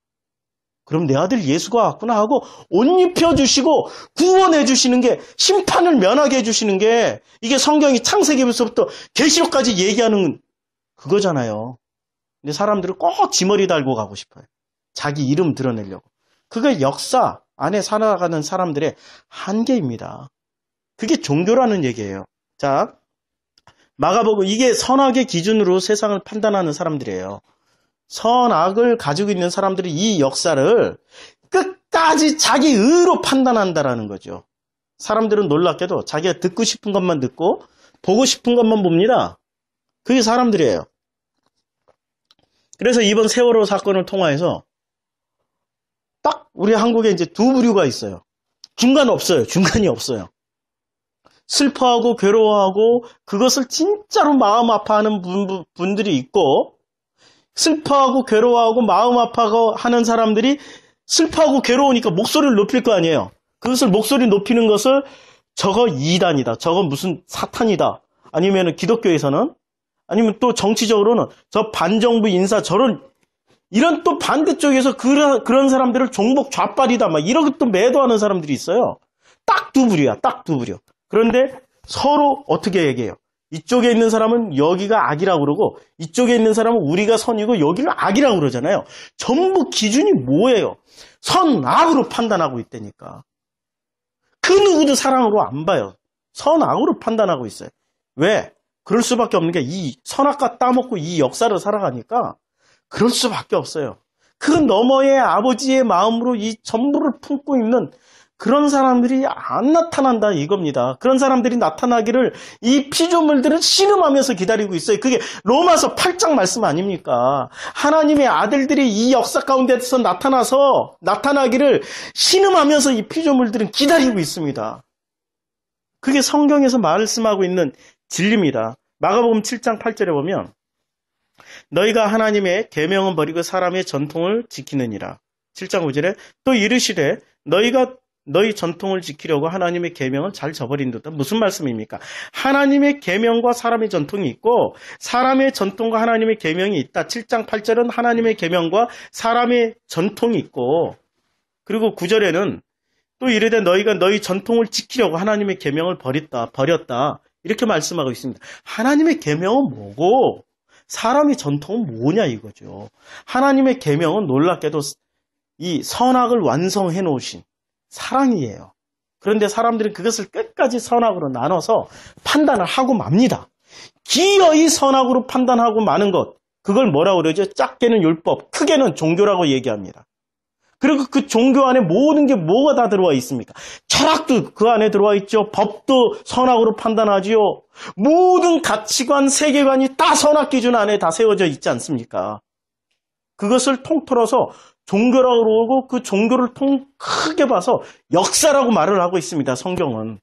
그럼 내 아들 예수가 왔구나 하고 옷 입혀주시고 구원해 주시는 게 심판을 면하게 해주시는 게 이게 성경이 창세기부터 계시록까지 얘기하는 그거잖아요. 근데 사람들은 꼭 지 머리 달고 가고 싶어요. 자기 이름 드러내려고. 그게 역사 안에 살아가는 사람들의 한계입니다. 그게 종교라는 얘기예요. 자, 마가복음 이게 선악의 기준으로 세상을 판단하는 사람들이에요. 선악을 가지고 있는 사람들이 이 역사를 끝까지 자기 의로 판단한다라는 거죠. 사람들은 놀랍게도 자기가 듣고 싶은 것만 듣고 보고 싶은 것만 봅니다. 그게 사람들이에요. 그래서 이번 세월호 사건을 통해서 딱 우리 한국에 이제 두 부류가 있어요. 중간이 없어요. 슬퍼하고 괴로워하고 그것을 진짜로 마음 아파하는 분들이 있고 슬퍼하고 괴로워하고 마음 아파하고 하는 사람들이 슬퍼하고 괴로우니까 목소리를 높일 거 아니에요. 그것을 목소리 높이는 것을 저거 이단이다. 저거 무슨 사탄이다. 아니면 기독교에서는 아니면 또 정치적으로는 저 반정부 인사 이런 또 반대쪽에서 그런 사람들을 종북 좌빨이다. 막 이렇게 또 매도하는 사람들이 있어요. 딱 두 부류야. 딱 두 부류. 그런데 서로 어떻게 얘기해요? 이쪽에 있는 사람은 여기가 악이라고 그러고 이쪽에 있는 사람은 우리가 선이고 여기를 악이라고 그러잖아요. 전부 기준이 뭐예요? 선, 악으로 판단하고 있다니까. 그 누구도 사랑으로 안 봐요. 선, 악으로 판단하고 있어요. 왜? 그럴 수밖에 없는 게 이 선악과 따먹고 이 역사를 살아가니까 그럴 수밖에 없어요. 그 너머의 아버지의 마음으로 이 전부를 품고 있는 그런 사람들이 안 나타난다 이겁니다. 그런 사람들이 나타나기를 이 피조물들은 신음하면서 기다리고 있어요. 그게 로마서 8장 말씀 아닙니까? 하나님의 아들들이 이 역사 가운데서 나타나기를 신음하면서 이 피조물들은 기다리고 있습니다. 그게 성경에서 말씀하고 있는 진리입니다. 마가복음 7장 8절에 보면 너희가 하나님의 계명은 버리고 사람의 전통을 지키느니라. 7장 5절에 또 이르시되 너희 전통을 지키려고 하나님의 계명을 잘 저버린다. 무슨 말씀입니까? 하나님의 계명과 사람의 전통이 있고 사람의 전통과 하나님의 계명이 있다. 7장 8절은 하나님의 계명과 사람의 전통이 있고 그리고 9절에는 또 이르되 너희가 너희 전통을 지키려고 하나님의 계명을 버렸다. 이렇게 말씀하고 있습니다. 하나님의 계명은 뭐고 사람의 전통은 뭐냐 이거죠. 하나님의 계명은 놀랍게도 이 선악을 완성해 놓으신 사랑이에요. 그런데 사람들은 그것을 끝까지 선악으로 나눠서 판단을 하고 맙니다. 기어이 선악으로 판단하고 마는 것, 그걸 뭐라고 그러죠? 작게는 율법, 크게는 종교라고 얘기합니다. 그리고 그 종교 안에 모든 게 뭐가 다 들어와 있습니까? 철학도 그 안에 들어와 있죠. 법도 선악으로 판단하지요. 모든 가치관, 세계관이 다 선악 기준 안에 다 세워져 있지 않습니까? 그것을 통틀어서 종교라고 그러고 그 종교를 크게 봐서 역사라고 말을 하고 있습니다. 성경은.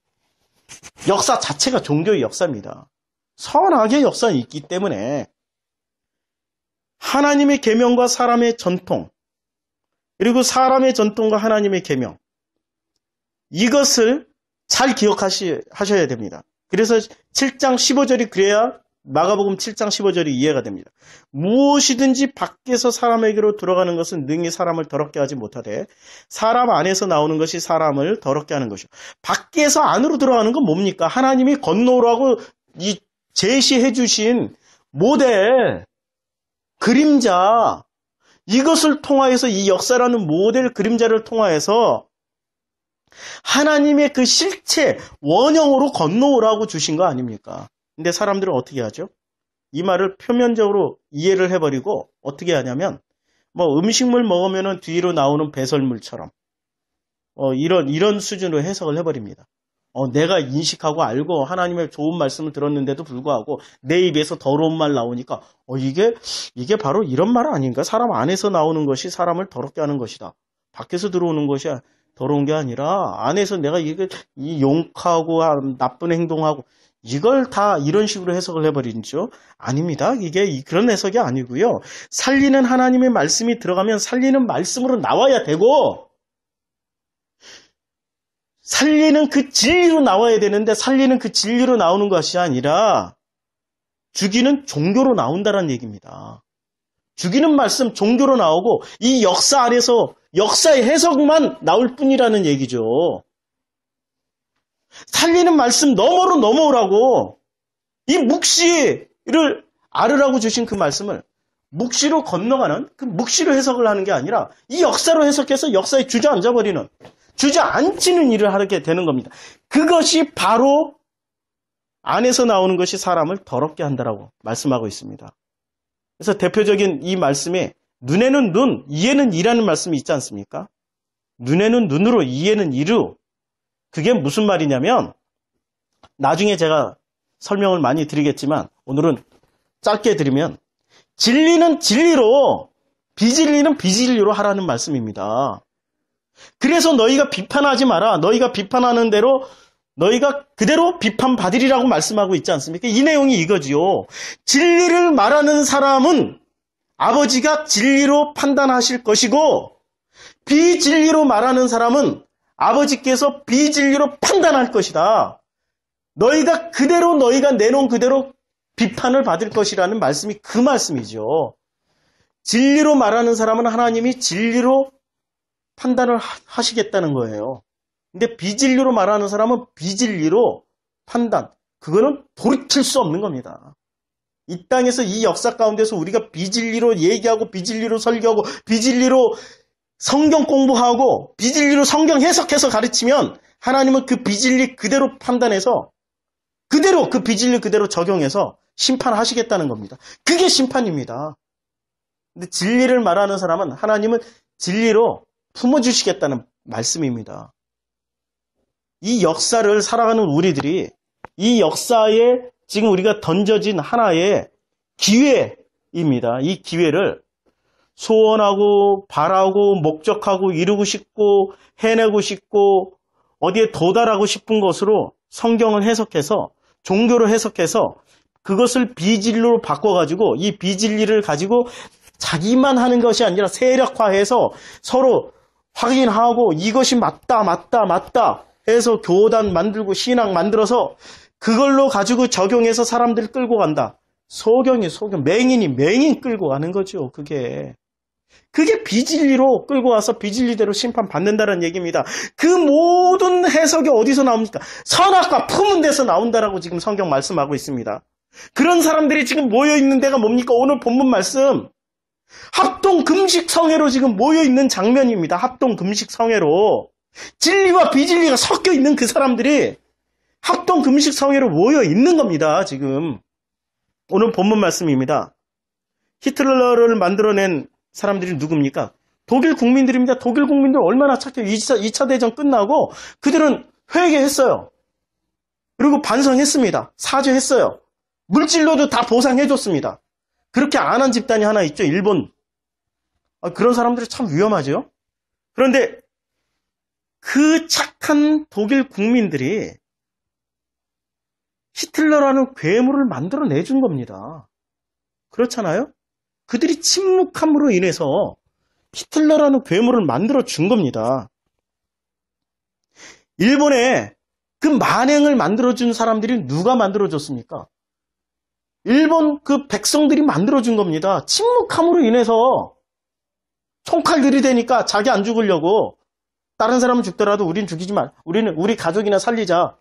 역사 자체가 종교의 역사입니다. 선악의 역사가 있기 때문에 하나님의 계명과 사람의 전통 그리고 사람의 전통과 하나님의 계명 이것을 잘 기억하셔야 됩니다. 그래서 7장 15절이 그래야 마가복음 7장 15절이 이해가 됩니다. 무엇이든지 밖에서 사람에게로 들어가는 것은 능히 사람을 더럽게 하지 못하되 사람 안에서 나오는 것이 사람을 더럽게 하는 것이요. 밖에서 안으로 들어가는 건 뭡니까? 하나님이 건너오라고 이 제시해 주신 모델, 그림자 이것을 통하여서 이 역사라는 모델 그림자를 통하여서 하나님의 그 실체, 원형으로 건너오라고 주신 거 아닙니까? 근데 사람들은 어떻게 하죠? 이 말을 표면적으로 이해를 해버리고 어떻게 하냐면 뭐 음식물 먹으면 뒤로 나오는 배설물처럼 이런 수준으로 해석을 해버립니다. 내가 인식하고 알고 하나님의 좋은 말씀을 들었는데도 불구하고 내 입에서 더러운 말 나오니까 이게 바로 이런 말 아닌가? 사람 안에서 나오는 것이 사람을 더럽게 하는 것이다. 밖에서 들어오는 것이 더러운 게 아니라 안에서 내가 이 용하고 나쁜 행동하고 이걸 다 이런 식으로 해석을 해버리죠. 아닙니다. 이게 그런 해석이 아니고요. 살리는 하나님의 말씀이 들어가면 살리는 말씀으로 나와야 되고 살리는 그 진리로 나와야 되는데 살리는 그 진리로 나오는 것이 아니라 죽이는 종교로 나온다는 얘기입니다. 죽이는 말씀 종교로 나오고 이 역사 안에서 역사의 해석만 나올 뿐이라는 얘기죠. 살리는 말씀 너머로 넘어오라고 이 묵시를 알으라고 주신 그 말씀을 묵시로 건너가는 그 묵시로 해석을 하는 게 아니라 이 역사로 해석해서 역사에 주저앉아버리는 주저앉히는 일을 하게 되는 겁니다. 그것이 바로 안에서 나오는 것이 사람을 더럽게 한다라고 말씀하고 있습니다. 그래서 대표적인 이 말씀에 눈에는 눈, 이에는 이라는 말씀이 있지 않습니까? 눈에는 눈으로, 이에는 이로. 그게 무슨 말이냐면 나중에 제가 설명을 많이 드리겠지만 오늘은 짧게 드리면 진리는 진리로, 비진리는 비진리로 하라는 말씀입니다. 그래서 너희가 비판하지 마라. 너희가 비판하는 대로 너희가 그대로 비판받으리라고 말씀하고 있지 않습니까? 이 내용이 이거지요. 진리를 말하는 사람은 아버지가 진리로 판단하실 것이고 비진리로 말하는 사람은 아버지께서 비진리로 판단할 것이다. 너희가 내놓은 그대로 비판을 받을 것이라는 말씀이 그 말씀이죠. 진리로 말하는 사람은 하나님이 진리로 판단을 하시겠다는 거예요. 근데 비진리로 말하는 사람은 비진리로 판단. 그거는 돌이킬 수 없는 겁니다. 이 땅에서 이 역사 가운데서 우리가 비진리로 얘기하고 비진리로 설교하고 비진리로 성경 공부하고 비진리로 성경 해석해서 가르치면 하나님은 그 비진리 그대로 판단해서 그대로 그 비진리 그대로 적용해서 심판하시겠다는 겁니다. 그게 심판입니다. 근데 진리를 말하는 사람은 하나님은 진리로 품어주시겠다는 말씀입니다. 이 역사를 살아가는 우리들이 이 역사에 지금 우리가 던져진 하나의 기회입니다. 이 기회를 소원하고 바라고 목적하고 이루고 싶고 해내고 싶고 어디에 도달하고 싶은 것으로 성경을 해석해서 종교로 해석해서 그것을 비진리로 바꿔가지고 이 비진리를 가지고 자기만 하는 것이 아니라 세력화해서 서로 확인하고 이것이 맞다 해서 교단 만들고 신앙 만들어서 그걸로 가지고 적용해서 사람들 끌고 간다. 소경이 소경, 맹인이 맹인 끌고 가는 거죠. 그게 비진리로 끌고 와서 비진리대로 심판받는다는 얘기입니다. 그 모든 해석이 어디서 나옵니까? 선악과 품은 데서 나온다라고 지금 성경 말씀하고 있습니다. 그런 사람들이 지금 모여있는 데가 뭡니까? 오늘 본문 말씀 합동금식성회로 지금 모여있는 장면입니다. 합동금식성회로 진리와 비진리가 섞여 있는 그 사람들이 합동금식성회로 모여있는 겁니다. 지금 오늘 본문 말씀입니다. 히틀러를 만들어낸 사람들이 누굽니까? 독일 국민들입니다. 독일 국민들 얼마나 착해요. 2차 대전 끝나고 그들은 회개했어요. 그리고 반성했습니다. 사죄했어요. 물질로도 다 보상해줬습니다. 그렇게 안 한 집단이 하나 있죠. 일본. 그런 사람들이 참 위험하죠. 그런데 그 착한 독일 국민들이 히틀러라는 괴물을 만들어내준 겁니다. 그렇잖아요? 그들이 침묵함으로 인해서 히틀러라는 괴물을 만들어준 겁니다. 일본에 그 만행을 만들어준 사람들이 누가 만들어줬습니까? 일본 그 백성들이 만들어준 겁니다. 침묵함으로 인해서 총칼 들이대니까 자기 안 죽으려고 다른 사람은 죽더라도 우린 죽이지 마. 우리 가족이나 살리자.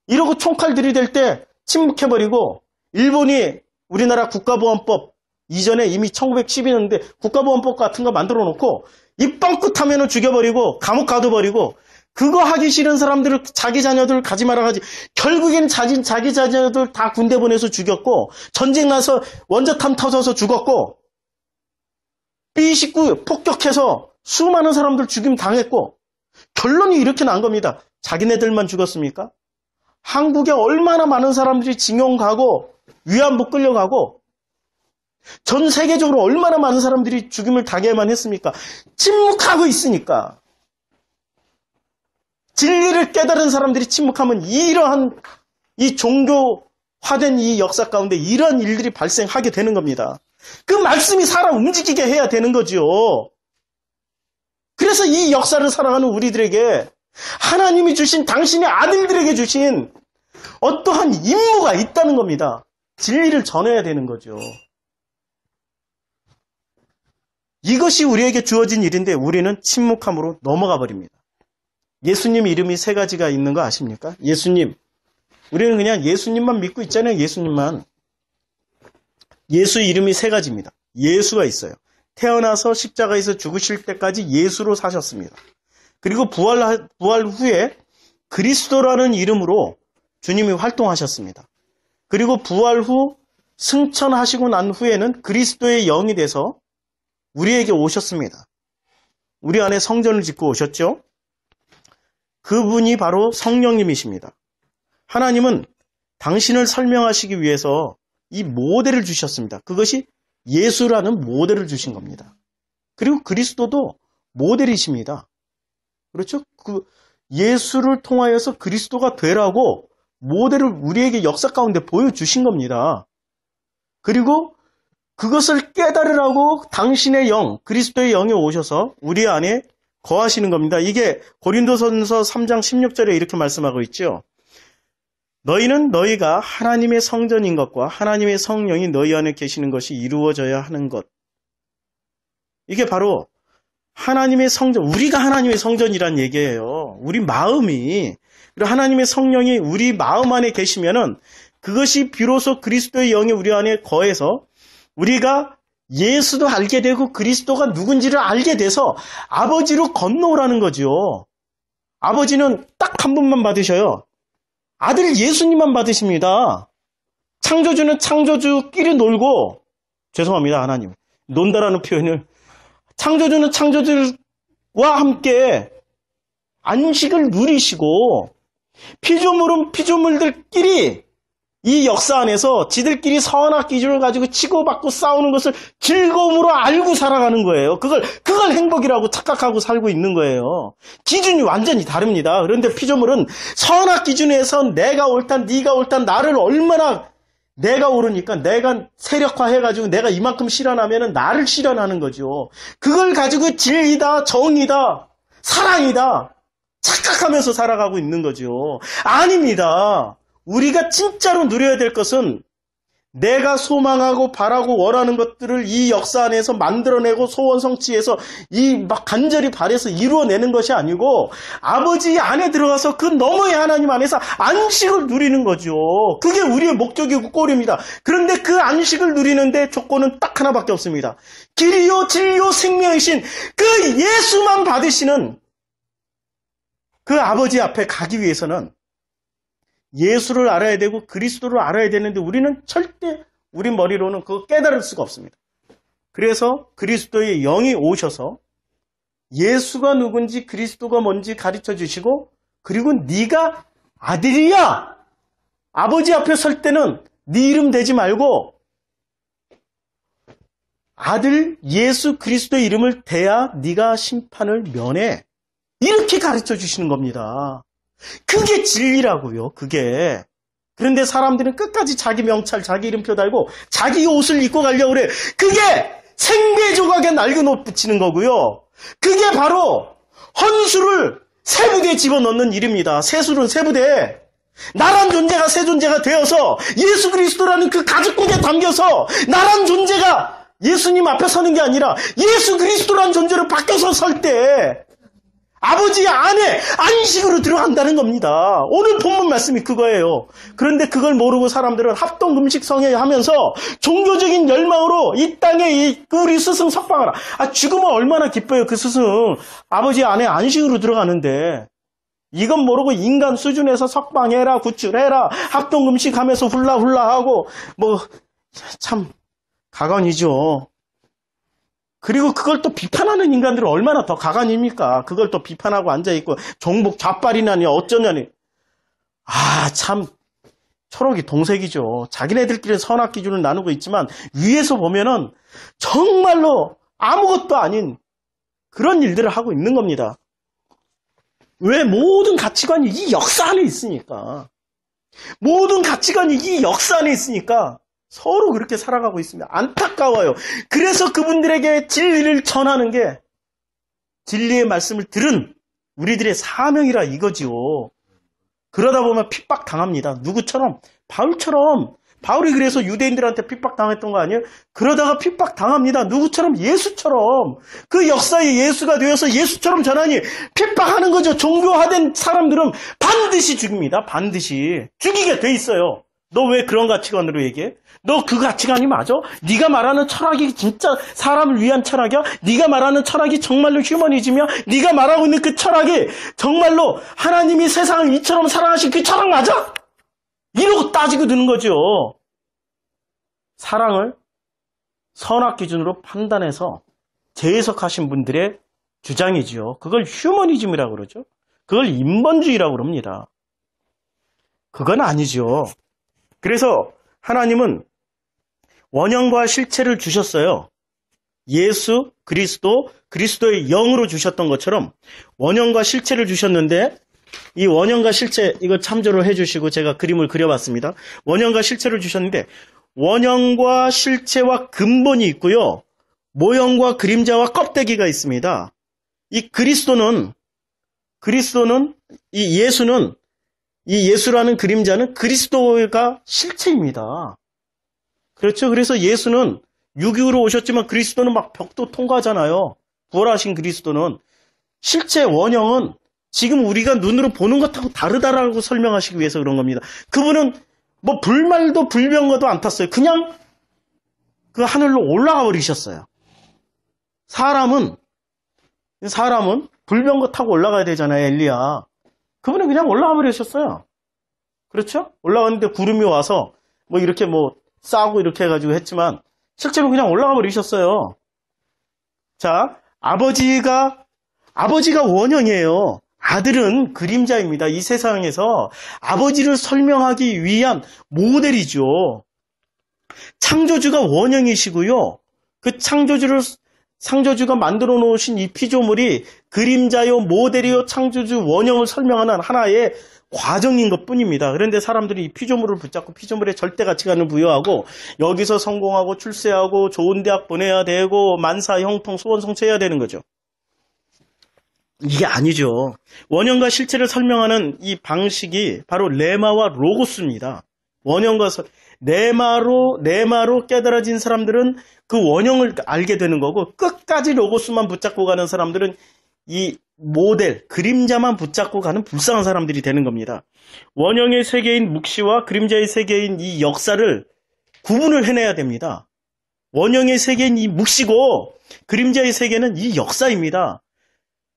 이러고 총칼 들이댈 때 침묵해버리고 일본이 우리나라 국가보안법 이전에 이미 1912년인데 국가보안법 같은 거 만들어 놓고 입 뻥끗하면 죽여버리고 감옥 가둬버리고 그거 하기 싫은 사람들을 자기 자녀들 가지 말아 가지 결국엔 자기 자녀들 다 군대 보내서 죽였고 전쟁 나서 원자탄 터져서 죽었고 B-29 폭격해서 수많은 사람들 죽임 당했고 결론이 이렇게 난 겁니다. 자기네들만 죽었습니까? 한국에 얼마나 많은 사람들이 징용 가고 위안부 끌려가고 전 세계적으로 얼마나 많은 사람들이 죽임을 당해야만 했습니까? 침묵하고 있으니까. 진리를 깨달은 사람들이 침묵하면 이러한 이 종교화된 이 역사 가운데 이러한 일들이 발생하게 되는 겁니다. 그 말씀이 사람 움직이게 해야 되는 거죠. 그래서 이 역사를 살아가는 우리들에게 하나님이 주신 당신의 아들들에게 주신 어떠한 임무가 있다는 겁니다. 진리를 전해야 되는 거죠. 이것이 우리에게 주어진 일인데 우리는 침묵함으로 넘어가 버립니다. 예수님 이름이 3가지가 있는 거 아십니까? 예수님. 우리는 그냥 예수님만 믿고 있잖아요. 예수님만. 예수 이름이 3가지입니다. 예수가 있어요. 태어나서 십자가에서 죽으실 때까지 예수로 사셨습니다. 그리고 부활 후에 그리스도라는 이름으로 주님이 활동하셨습니다. 그리고 부활 후 승천하시고 난 후에는 그리스도의 영이 돼서 우리에게 오셨습니다. 우리 안에 성전을 짓고 오셨죠? 그분이 바로 성령님이십니다. 하나님은 당신을 설명하시기 위해서 이 모델을 주셨습니다. 그것이 예수라는 모델을 주신 겁니다. 그리고 그리스도도 모델이십니다. 그렇죠? 그 예수를 통하여서 그리스도가 되라고 모델을 우리에게 역사 가운데 보여주신 겁니다. 그리고 그것을 깨달으라고 당신의 영, 그리스도의 영이 오셔서 우리 안에 거하시는 겁니다. 이게 고린도전서 3장 16절에 이렇게 말씀하고 있죠. 너희는 너희가 하나님의 성전인 것과 하나님의 성령이 너희 안에 계시는 것이 이루어져야 하는 것. 이게 바로 하나님의 성전, 우리가 하나님의 성전이란 얘기예요. 우리 마음이, 그리고 하나님의 성령이 우리 마음 안에 계시면은 그것이 비로소 그리스도의 영이 우리 안에 거해서 우리가 예수도 알게 되고 그리스도가 누군지를 알게 돼서 아버지로 건너오라는 거죠. 아버지는 딱 한 분만 받으셔요. 아들 예수님만 받으십니다. 창조주는 창조주끼리 놀고, 죄송합니다 하나님, 논다라는 표현을, 창조주는 창조주와 함께 안식을 누리시고 피조물은 피조물들끼리 이 역사 안에서 지들끼리 선악 기준을 가지고 치고받고 싸우는 것을 즐거움으로 알고 살아가는 거예요. 그걸 행복이라고 착각하고 살고 있는 거예요. 기준이 완전히 다릅니다. 그런데 피조물은 선악 기준에서 내가 옳다, 네가 옳다, 나를 얼마나 내가 오르니까 내가 세력화해가지고 내가 이만큼 실현하면은 나를 실현하는 거죠. 그걸 가지고 진리다, 정의다, 사랑이다 착각하면서 살아가고 있는 거죠. 아닙니다. 우리가 진짜로 누려야 될 것은 내가 소망하고 바라고 원하는 것들을 이 역사 안에서 만들어내고 소원 성취해서 이 막 간절히 바래서 이루어내는 것이 아니고 아버지 안에 들어가서 그 너머의 하나님 안에서 안식을 누리는 거죠. 그게 우리의 목적이고 꼴입니다. 그런데 그 안식을 누리는데 조건은 딱 하나밖에 없습니다. 길이요 진리요 생명이신 그 예수만 받으시는 그 아버지 앞에 가기 위해서는 예수를 알아야 되고 그리스도를 알아야 되는데 우리는 절대 우리 머리로는 그거 깨달을 수가 없습니다. 그래서 그리스도의 영이 오셔서 예수가 누군지 그리스도가 뭔지 가르쳐 주시고 그리고 네가 아들이야. 아버지 앞에 설 때는 네 이름 대지 말고 아들 예수 그리스도의 이름을 대야 네가 심판을 면해. 이렇게 가르쳐 주시는 겁니다. 그게 진리라고요. 그게. 그런데 사람들은 끝까지 자기 명찰, 자기 이름표 달고 자기 옷을 입고 가려고 그래. 그게 생계 조각에 날개옷 붙이는 거고요. 그게 바로 헌수를 세부대에 집어넣는 일입니다. 세술은 세부대에. 나란 존재가 새 존재가 되어서 예수 그리스도라는 그 가죽국에 담겨서 나란 존재가 예수님 앞에 서는 게 아니라 예수 그리스도라는 존재로 바뀌어서 설 때 아버지 안에 안식으로 들어간다는 겁니다. 오늘 본문 말씀이 그거예요. 그런데 그걸 모르고 사람들은 합동금식 성회하면서 종교적인 열망으로 이 땅에 우리 스승 석방하라. 죽으면 얼마나 기뻐요. 그 스승. 아버지 안에 안식으로 들어가는데 이건 모르고 인간 수준에서 석방해라, 구출해라, 합동금식하면서 훌라훌라하고 뭐 참 가관이죠. 그리고 그걸 또 비판하는 인간들은 얼마나 더 가관입니까? 그걸 또 비판하고 앉아있고 종북 좌빨이나니 어쩌냐니. 참 초록이 동색이죠. 자기네들끼리 선악 기준을 나누고 있지만 위에서 보면은 정말로 아무것도 아닌 그런 일들을 하고 있는 겁니다. 왜? 모든 가치관이 이 역사 안에 있으니까. 모든 가치관이 이 역사 안에 있으니까 서로 그렇게 살아가고 있습니다. 안타까워요. 그래서 그분들에게 진리를 전하는 게 진리의 말씀을 들은 우리들의 사명이라 이거지요. 그러다 보면 핍박당합니다. 누구처럼? 바울처럼. 바울이 그래서 유대인들한테 핍박당했던 거 아니에요? 그러다가 핍박당합니다. 누구처럼? 예수처럼. 그 역사에 예수가 되어서 예수처럼 전하니 핍박하는 거죠. 종교화된 사람들은 반드시 죽입니다. 반드시. 죽이게 돼 있어요. 너 왜 그런 가치관으로 얘기해? 너 그 가치관이 맞아? 네가 말하는 철학이 진짜 사람을 위한 철학이야? 네가 말하는 철학이 정말로 휴머니즘이야? 네가 말하고 있는 그 철학이 정말로 하나님이 세상을 이처럼 사랑하신 그 철학 맞아? 이러고 따지고 드는 거죠. 사랑을 선악 기준으로 판단해서 재해석하신 분들의 주장이지요. 그걸 휴머니즘이라고 그러죠. 그걸 인본주의라고 그럽니다. 그건 아니죠. 그래서 하나님은 원형과 실체를 주셨어요. 예수, 그리스도, 그리스도의 영으로 주셨던 것처럼 원형과 실체를 주셨는데 이 원형과 실체 이거 참조를 해주시고 제가 그림을 그려봤습니다. 원형과 실체를 주셨는데 원형과 실체와 근본이 있고요. 모형과 그림자와 껍데기가 있습니다. 이 그리스도는 이 예수는 이 예수라는 그림자는 그리스도가 실체입니다. 그렇죠? 그래서 예수는 육육으로 오셨지만 그리스도는 막 벽도 통과하잖아요. 부활하신 그리스도는. 실체 원형은 지금 우리가 눈으로 보는 것하고 다르다라고 설명하시기 위해서 그런 겁니다. 그분은 뭐 불말도 불병거도 안 탔어요. 그냥 그 하늘로 올라가 버리셨어요. 사람은 불병거 타고 올라가야 되잖아요. 엘리야. 그분은 그냥 올라가 버리셨어요. 그렇죠? 올라갔는데 구름이 와서 뭐 이렇게 뭐 싸고 이렇게 해가지고 했지만 실제로 그냥 올라가 버리셨어요. 자, 아버지가 원형이에요. 아들은 그림자입니다. 이 세상에서 아버지를 설명하기 위한 모델이죠. 창조주가 원형이시고요. 그 창조주가 만들어 놓으신 이 피조물이 그림자요, 모델이요, 창조주 원형을 설명하는 하나의 과정인 것 뿐입니다. 그런데 사람들이 이 피조물을 붙잡고 피조물의 절대 가치관을 부여하고 여기서 성공하고 출세하고 좋은 대학 보내야 되고 만사 형통 소원 성취해야 되는 거죠. 이게 아니죠. 원형과 실체를 설명하는 이 방식이 바로 레마와 로고스입니다. 원형과 레마로 깨달아진 사람들은 그 원형을 알게 되는 거고 끝까지 로고스만 붙잡고 가는 사람들은 이 모델, 그림자만 붙잡고 가는 불쌍한 사람들이 되는 겁니다. 원형의 세계인 묵시와 그림자의 세계인 이 역사를 구분을 해내야 됩니다. 원형의 세계인 이 묵시고 그림자의 세계는 이 역사입니다.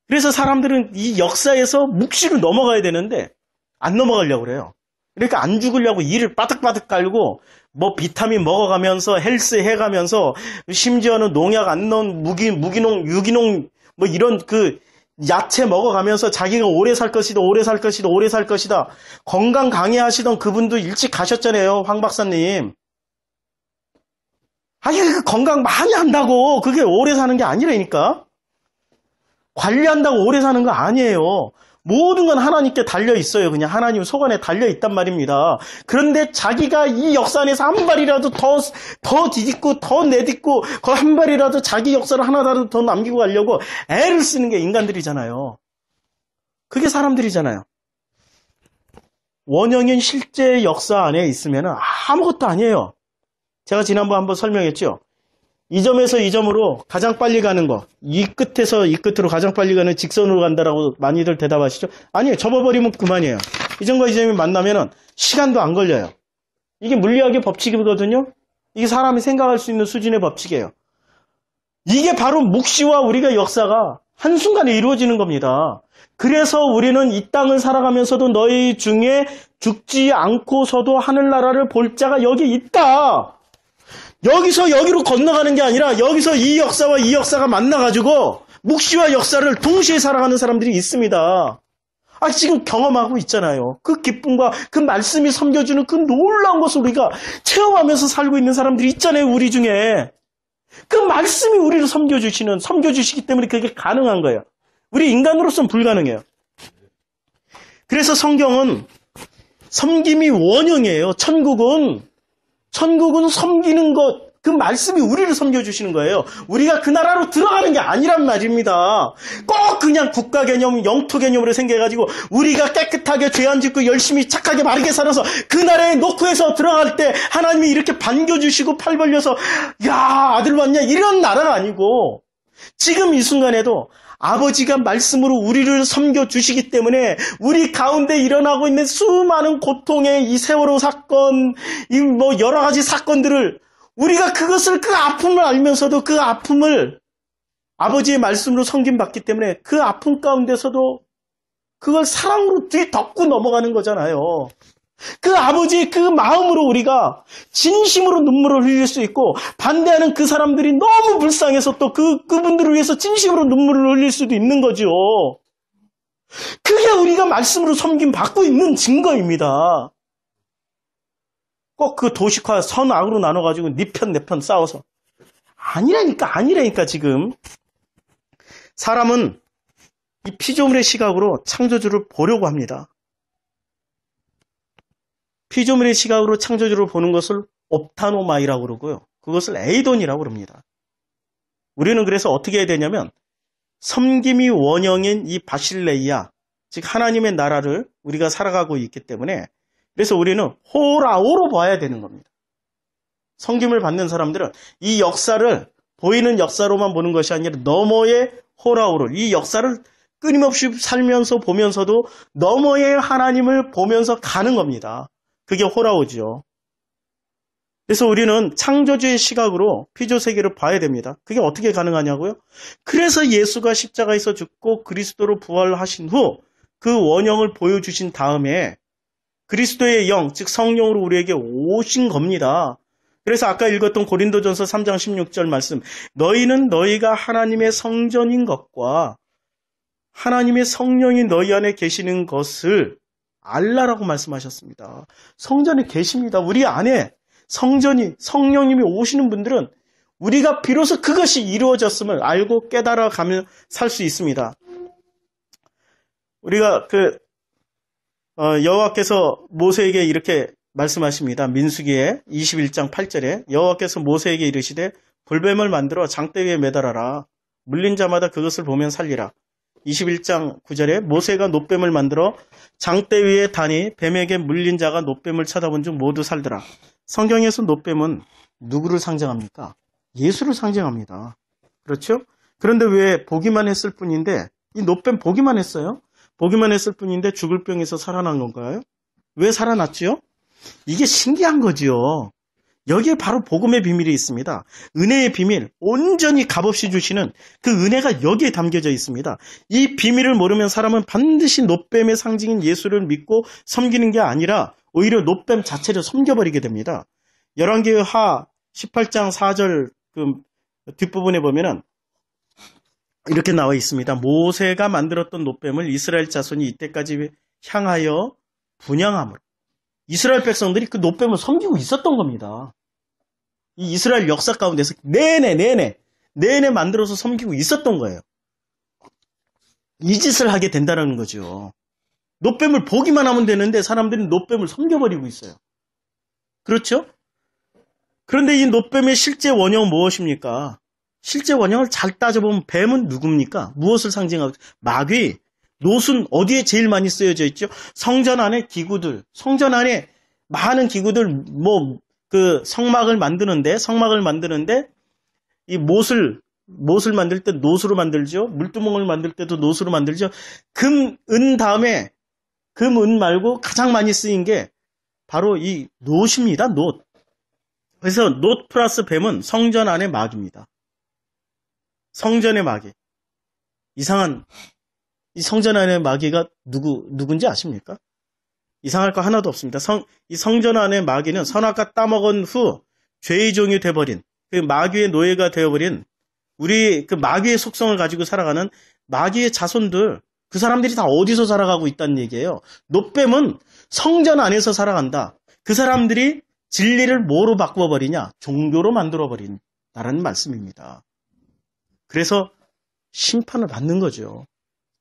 그래서 사람들은 이 역사에서 묵시로 넘어가야 되는데 안 넘어가려고 그래요. 그러니까 안 죽으려고 이를 바득바득 깔고 뭐 비타민 먹어가면서 헬스 해가면서 심지어는 농약 안 넣은 무기농, 유기농 뭐 이런 그 야채 먹어가면서 자기가 오래 살 것이다, 오래 살 것이다, 오래 살 것이다. 건강 강의하시던 그분도 일찍 가셨잖아요, 황 박사님. 아니, 그 건강 많이 한다고 그게 오래 사는 게 아니라니까. 관리한다고 오래 사는 거 아니에요. 모든 건 하나님께 달려 있어요. 그냥 하나님 속 안에 달려 있단 말입니다. 그런데 자기가 이 역사 안에서 한 발이라도 더 디딛고 더 내딛고 그 한 발이라도 자기 역사를 하나라도 더 남기고 가려고 애를 쓰는 게 인간들이잖아요. 그게 사람들이잖아요. 원형인 실제 역사 안에 있으면 아무것도 아니에요. 제가 지난번 한번 설명했죠. 이 점에서 이 점으로 가장 빨리 가는 거, 이 끝에서 이 끝으로 가장 빨리 가는 직선으로 간다라고 많이들 대답하시죠? 아니에요. 접어버리면 그만이에요. 이 점과 이 점이 만나면은 시간도 안 걸려요. 이게 물리학의 법칙이거든요. 이게 사람이 생각할 수 있는 수준의 법칙이에요. 이게 바로 묵시와 우리가 역사가 한순간에 이루어지는 겁니다. 그래서 우리는 이 땅을 살아가면서도 너희 중에 죽지 않고서도 하늘나라를 볼 자가 여기 있다. 여기서 여기로 건너가는 게 아니라 여기서 이 역사와 이 역사가 만나가지고 묵시와 역사를 동시에 살아가는 사람들이 있습니다. 지금 경험하고 있잖아요. 그 기쁨과 그 말씀이 섬겨주는 그 놀라운 것을 우리가 체험하면서 살고 있는 사람들이 있잖아요. 우리 중에. 그 말씀이 우리를 섬겨주시기 때문에 그게 가능한 거예요. 우리 인간으로서는 불가능해요. 그래서 성경은 섬김이 원형이에요. 천국은 섬기는 것, 그 말씀이 우리를 섬겨주시는 거예요. 우리가 그 나라로 들어가는 게 아니란 말입니다. 꼭 그냥 국가 개념, 영토 개념으로 생겨가지고 우리가 깨끗하게 죄 안 짓고 열심히 착하게 바르게 살아서 그 나라에 놓고 해서 들어갈 때 하나님이 이렇게 반겨주시고 팔 벌려서 야 아들 왔냐 이런 나라가 아니고 지금 이 순간에도 아버지가 말씀으로 우리를 섬겨주시기 때문에 우리 가운데 일어나고 있는 수많은 고통의 이 세월호 사건, 이 뭐 여러 가지 사건들을 우리가 그것을 그 아픔을 알면서도 그 아픔을 아버지의 말씀으로 섬김받기 때문에 그 아픔 가운데서도 그걸 사랑으로 뒤덮고 넘어가는 거잖아요. 그 아버지의 그 마음으로 우리가 진심으로 눈물을 흘릴 수 있고 반대하는 그 사람들이 너무 불쌍해서 또 그분들을 위해서 진심으로 눈물을 흘릴 수도 있는 거죠. 그게 우리가 말씀으로 섬김 받고 있는 증거입니다. 꼭 그 도식화 선악으로 나눠가지고 네 편 내 편 싸워서 아니라니까 지금 사람은 이 피조물의 시각으로 창조주를 보려고 합니다. 피조물의 시각으로 창조주를 보는 것을 옵타노마이라고 그러고요. 그것을 에이돈이라고 그럽니다. 우리는 그래서 어떻게 해야 되냐면 섬김이 원형인 이 바실레이아, 즉 하나님의 나라를 우리가 살아가고 있기 때문에 그래서 우리는 호라오로 봐야 되는 겁니다. 섬김을 받는 사람들은 이 역사를 보이는 역사로만 보는 것이 아니라 너머의 호라오를 이 역사를 끊임없이 살면서 보면서도 너머의 하나님을 보면서 가는 겁니다. 그게 호라오죠. 그래서 우리는 창조주의 시각으로 피조 세계를 봐야 됩니다. 그게 어떻게 가능하냐고요? 그래서 예수가 십자가에서 죽고 그리스도로 부활하신 후 그 원형을 보여주신 다음에 그리스도의 영, 즉 성령으로 우리에게 오신 겁니다. 그래서 아까 읽었던 고린도전서 3장 16절 말씀, 너희는 너희가 하나님의 성전인 것과 하나님의 성령이 너희 안에 계시는 것을 알라라고 말씀하셨습니다. 성전에 계십니다. 우리 안에 성령님이 오시는 분들은 우리가 비로소 그것이 이루어졌음을 알고 깨달아가며 살 수 있습니다. 우리가 여호와께서 모세에게 이렇게 말씀하십니다. 민수기의 21장 8절에 여호와께서 모세에게 이르시되 볼뱀을 만들어 장대 위에 매달아라. 물린 자마다 그것을 보면 살리라. 21장 9절에 모세가 놋뱀을 만들어 장대 위에 다니 뱀에게 물린 자가 놋뱀을 쳐다본 중 모두 살더라. 성경에서 놋뱀은 누구를 상징합니까? 예수를 상징합니다. 그렇죠? 그런데 왜 보기만 했을 뿐인데 이 놋뱀 보기만 했어요? 보기만 했을 뿐인데 죽을 병에서 살아난 건가요? 왜 살아났지요? 이게 신기한 거지요. 여기에 바로 복음의 비밀이 있습니다. 은혜의 비밀, 온전히 값없이 주시는 그 은혜가 여기에 담겨져 있습니다. 이 비밀을 모르면 사람은 반드시 놋뱀의 상징인 예수를 믿고 섬기는 게 아니라 오히려 놋뱀 자체를 섬겨버리게 됩니다. 열왕기의 하 18장 4절 그 뒷부분에 보면은 이렇게 나와 있습니다. 모세가 만들었던 놋뱀을 이스라엘 자손이 이때까지 향하여 분향함으로 이스라엘 백성들이 그 놋뱀을 섬기고 있었던 겁니다. 이 이스라엘 역사 가운데서 내내 만들어서 섬기고 있었던 거예요. 이 짓을 하게 된다는 거죠. 놋뱀을 보기만 하면 되는데 사람들은 놋뱀을 섬겨버리고 있어요. 그렇죠? 그런데 이 놋뱀의 실제 원형은 무엇입니까? 실제 원형을 잘 따져보면 뱀은 누굽니까? 무엇을 상징하고 마귀, 놋은 어디에 제일 많이 쓰여져 있죠? 성전 안에 기구들, 성전 안에 많은 기구들, 성막을 만드는데 이 못을 만들 때 놋으로 만들죠. 물두멍을 만들 때도 놋으로 만들죠. 금, 은 말고 가장 많이 쓰인 게 바로 이 놋입니다. 놋. 그래서 놋 플러스 뱀은 성전 안의 마귀입니다. 성전의 마귀. 이상한 이 성전 안의 마귀가 누군지 아십니까? 이상할 거 하나도 없습니다. 이 성전 안의 마귀는 선악과 따먹은 후 죄의 종이 돼버린 그 마귀의 노예가 되어버린 우리 그 마귀의 속성을 가지고 살아가는 마귀의 자손들, 그 사람들이 다 어디서 살아가고 있다는 얘기예요. 놋뱀은 성전 안에서 살아간다. 그 사람들이 진리를 뭐로 바꿔버리냐? 종교로 만들어버린다라는 말씀입니다. 그래서 심판을 받는 거죠.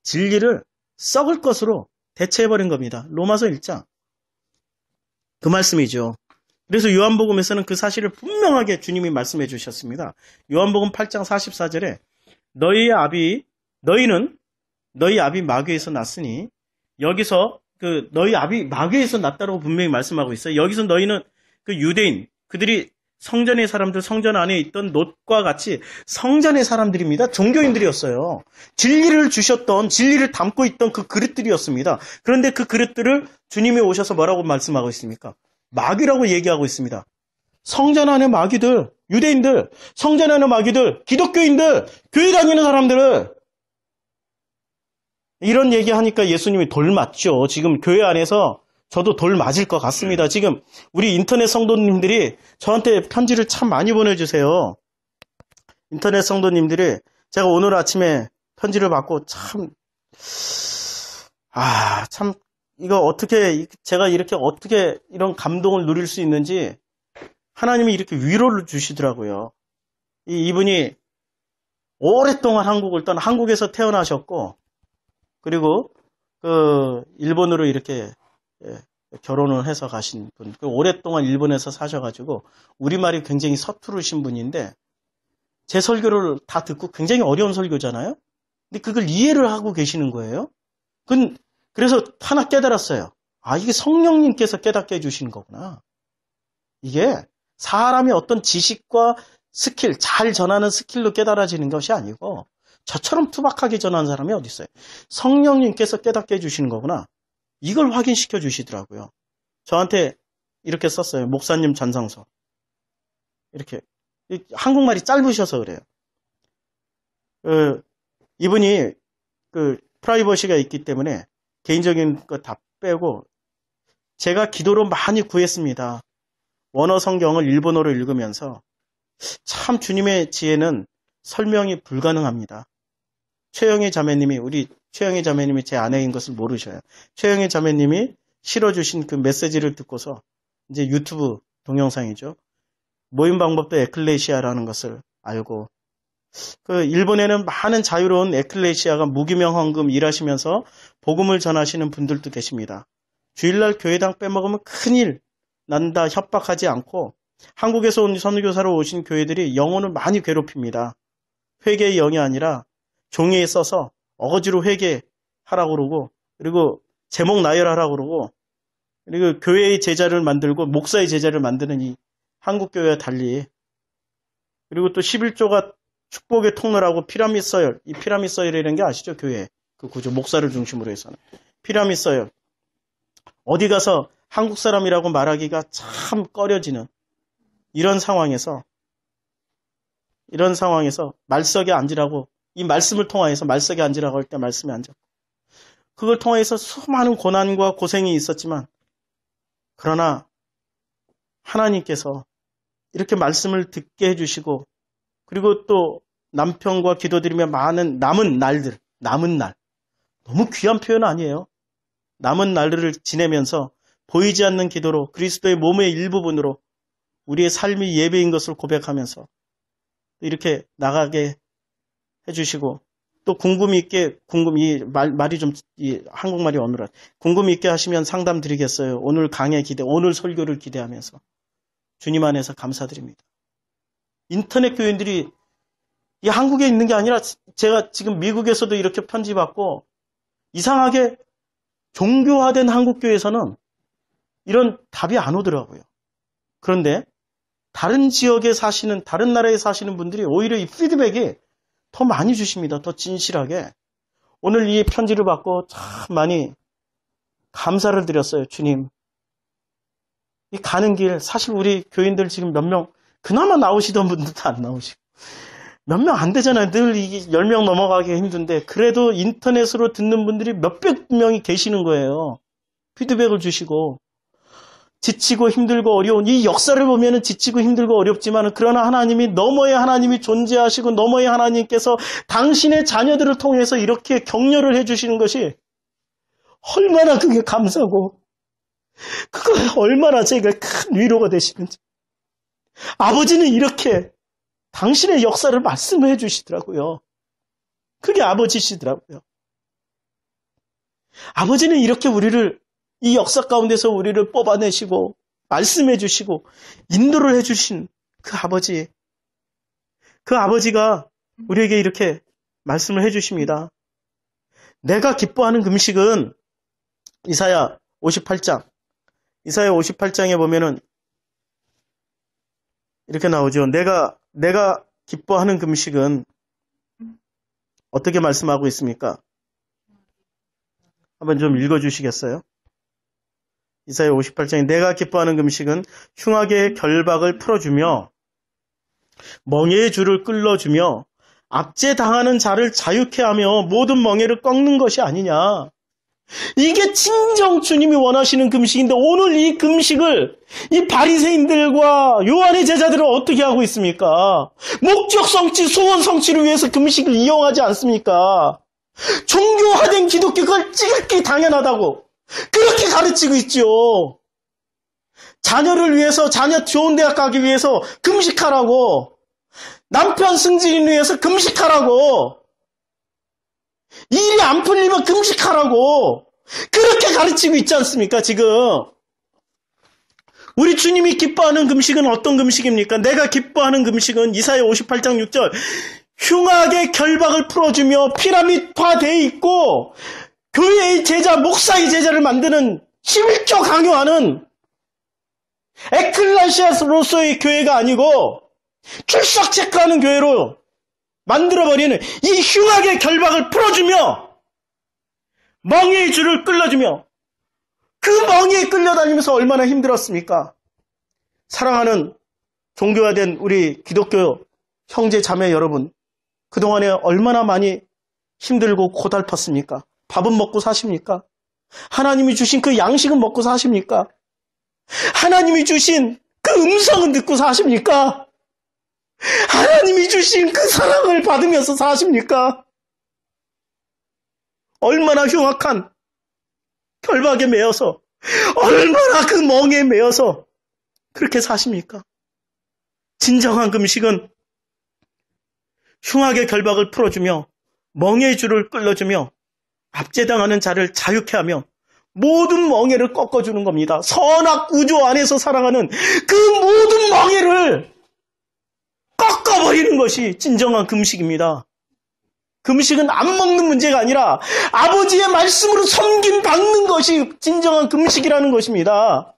진리를 썩을 것으로 대체해버린 겁니다. 로마서 1장. 그 말씀이죠. 그래서 요한복음에서는 그 사실을 분명하게 주님이 말씀해 주셨습니다. 요한복음 8장 44절에 너희는 너희 아비 마귀에서 났으니 여기서 너희 아비 마귀에서 났다고 분명히 말씀하고 있어요. 여기서 너희는 그 유대인, 그들이 성전의 사람들, 성전 안에 있던 놋과 같이 성전의 사람들입니다. 종교인들이었어요. 진리를 주셨던, 진리를 담고 있던 그 그릇들이었습니다. 그런데 그 그릇들을 주님이 오셔서 뭐라고 말씀하고 있습니까? 마귀라고 얘기하고 있습니다. 성전 안의 마귀들, 유대인들, 성전 안의 마귀들, 기독교인들, 교회 다니는 사람들을 이런 얘기하니까 예수님이 돌 맞죠. 지금 교회 안에서 저도 돌 맞을 것 같습니다. 지금 우리 인터넷 성도님들이 저한테 편지를 참 많이 보내주세요. 인터넷 성도님들이 제가 오늘 아침에 편지를 받고 참 이거 어떻게 제가 이렇게 어떻게 이런 감동을 누릴 수 있는지 하나님이 이렇게 위로를 주시더라고요. 이분이 오랫동안 한국을 떠나 한국에서 태어나셨고 그리고 일본으로 이렇게 결혼을 해서 가신 분, 오랫동안 일본에서 사셔가지고 우리말이 굉장히 서투르신 분인데 제 설교를 다 듣고 굉장히 어려운 설교잖아요. 근데 그걸 이해를 하고 계시는 거예요. 그래서 하나 깨달았어요. 이게 성령님께서 깨닫게 해주시는 거구나. 이게 사람이 어떤 지식과 스킬, 잘 전하는 스킬로 깨달아지는 것이 아니고 저처럼 투박하게 전하는 사람이 어디 있어요? 성령님께서 깨닫게 해주시는 거구나. 이걸 확인시켜 주시더라고요. 저한테 이렇게 썼어요. 목사님 전상서. 이렇게. 한국말이 짧으셔서 그래요. 이분이 프라이버시가 있기 때문에 개인적인 거 다 빼고 제가 기도로 많이 구했습니다. 원어 성경을 일본어로 읽으면서 참 주님의 지혜는 설명이 불가능합니다. 우리 최영희 자매님이 제 아내인 것을 모르셔요. 최영희 자매님이 실어주신 그 메시지를 듣고서 이제 유튜브 동영상이죠. 모임 방법도 에클레시아라는 것을 알고 일본에는 많은 자유로운 에클레시아가 무기명 헌금 일하시면서 복음을 전하시는 분들도 계십니다. 주일날 교회당 빼먹으면 큰일 난다 협박하지 않고 한국에서 온 선교사로 오신 교회들이 영혼을 많이 괴롭힙니다. 회개의 영이 아니라 종이에 써서 어거지로 회개하라고 그러고 그리고 제목 나열하라고 그러고 그리고 교회의 제자를 만들고 목사의 제자를 만드는 이 한국 교회와 달리 그리고 또 11조가 축복의 통로라고 피라밋 서열, 이 피라밋 서열이라는 게 아시죠? 교회 그 구조 목사를 중심으로 해서는 피라밋 서열 어디 가서 한국 사람이라고 말하기가 참 꺼려지는 이런 상황에서 말석에 앉으라고 이 말씀을 통하여서 말석에 앉으라고 할 때 말씀에 앉았고 그걸 통해서 수많은 고난과 고생이 있었지만 그러나 하나님께서 이렇게 말씀을 듣게 해주시고 그리고 또 남편과 기도드리며 많은 남은 날 너무 귀한 표현 아니에요? 남은 날들을 지내면서 보이지 않는 기도로 그리스도의 몸의 일부분으로 우리의 삶이 예배인 것을 고백하면서 이렇게 나가게 해주시고 또 궁금이 있게 말이 좀 한국말이 어눌한 궁금이 있게 하시면 상담 드리겠어요. 오늘 강의 오늘 설교를 기대하면서 주님 안에서 감사드립니다. 인터넷 교인들이 이 한국에 있는 게 아니라 제가 지금 미국에서도 이렇게 편지 받고 이상하게 종교화된 한국 교회에서는 이런 답이 안 오더라고요. 그런데 다른 지역에 사시는 다른 나라에 사시는 분들이 오히려 이 피드백이 더 많이 주십니다. 더 진실하게. 오늘 이 편지를 받고 참 많이 감사를 드렸어요. 주님. 이 가는 길 사실 우리 교인들 지금 몇 명 그나마 나오시던 분들도 안 나오시고 몇 명 안 되잖아요. 늘 이게 10명 넘어가기 힘든데 그래도 인터넷으로 듣는 분들이 몇백 명이 계시는 거예요. 피드백을 주시고 지치고 힘들고 어려운 이 역사를 보면은 지치고 힘들고 어렵지만 그러나 하나님이 너머의 하나님이 존재하시고 너머의 하나님께서 당신의 자녀들을 통해서 이렇게 격려를 해주시는 것이 얼마나 그게 감사하고 그거 얼마나 제가 큰 위로가 되시는지 아버지는 이렇게 당신의 역사를 말씀해 주시더라고요. 그게 아버지시더라고요. 아버지는 이렇게 우리를 이 역사 가운데서 우리를 뽑아내시고 말씀해 주시고 인도를 해 주신 그 아버지. 그 아버지가 우리에게 이렇게 말씀을 해 주십니다. 내가 기뻐하는 금식은 이사야 58장에 보면은 이렇게 나오죠. 내가 기뻐하는 금식은 어떻게 말씀하고 있습니까? 한번 좀 읽어주시겠어요? 이사야 58장에 내가 기뻐하는 금식은 흉악의 결박을 풀어주며 멍에의 줄을 끌어주며 압제당하는 자를 자유케 하며 모든 멍에를 꺾는 것이 아니냐. 이게 진정 주님이 원하시는 금식인데 오늘 이 금식을 이 바리새인들과 요한의 제자들은 어떻게 하고 있습니까? 목적 성취, 소원 성취를 위해서 금식을 이용하지 않습니까? 종교화된 기독교가 찌르기 당연하다고 그렇게 가르치고 있죠. 자녀를 위해서 자녀 좋은 대학 가기 위해서 금식하라고 남편 승진을 위해서 금식하라고 일이 안 풀리면 금식하라고 그렇게 가르치고 있지 않습니까? 지금 우리 주님이 기뻐하는 금식은 어떤 금식입니까? 내가 기뻐하는 금식은 이사야 58장 6절 흉악의 결박을 풀어주며 피라밋화되어 있고 교회의 제자, 목사의 제자를 만드는 11조 강요하는 에클레시아로서의 교회가 아니고 출석 체크하는 교회로 만들어버리는 이 흉악의 결박을 풀어주며 멍에의 줄을 끌어주며 그 멍에에 끌려다니면서 얼마나 힘들었습니까? 사랑하는 종교화된 우리 기독교 형제 자매 여러분, 그동안에 얼마나 많이 힘들고 고달팠습니까? 밥은 먹고 사십니까? 하나님이 주신 그 양식은 먹고 사십니까? 하나님이 주신 그 음성은 듣고 사십니까? 하나님이 주신 그 사랑을 받으면서 사십니까? 얼마나 흉악한 결박에 매여서 얼마나 그 멍에 매여서 그렇게 사십니까? 진정한 금식은 흉악의 결박을 풀어주며 멍에의 줄을 끌어주며 압제당하는 자를 자유케 하며 모든 멍에를 꺾어주는 겁니다. 선악 구조 안에서 살아가는 그 모든 멍에를 꺾어버리는 것이 진정한 금식입니다. 금식은 안 먹는 문제가 아니라 아버지의 말씀으로 섬김받는 것이 진정한 금식이라는 것입니다.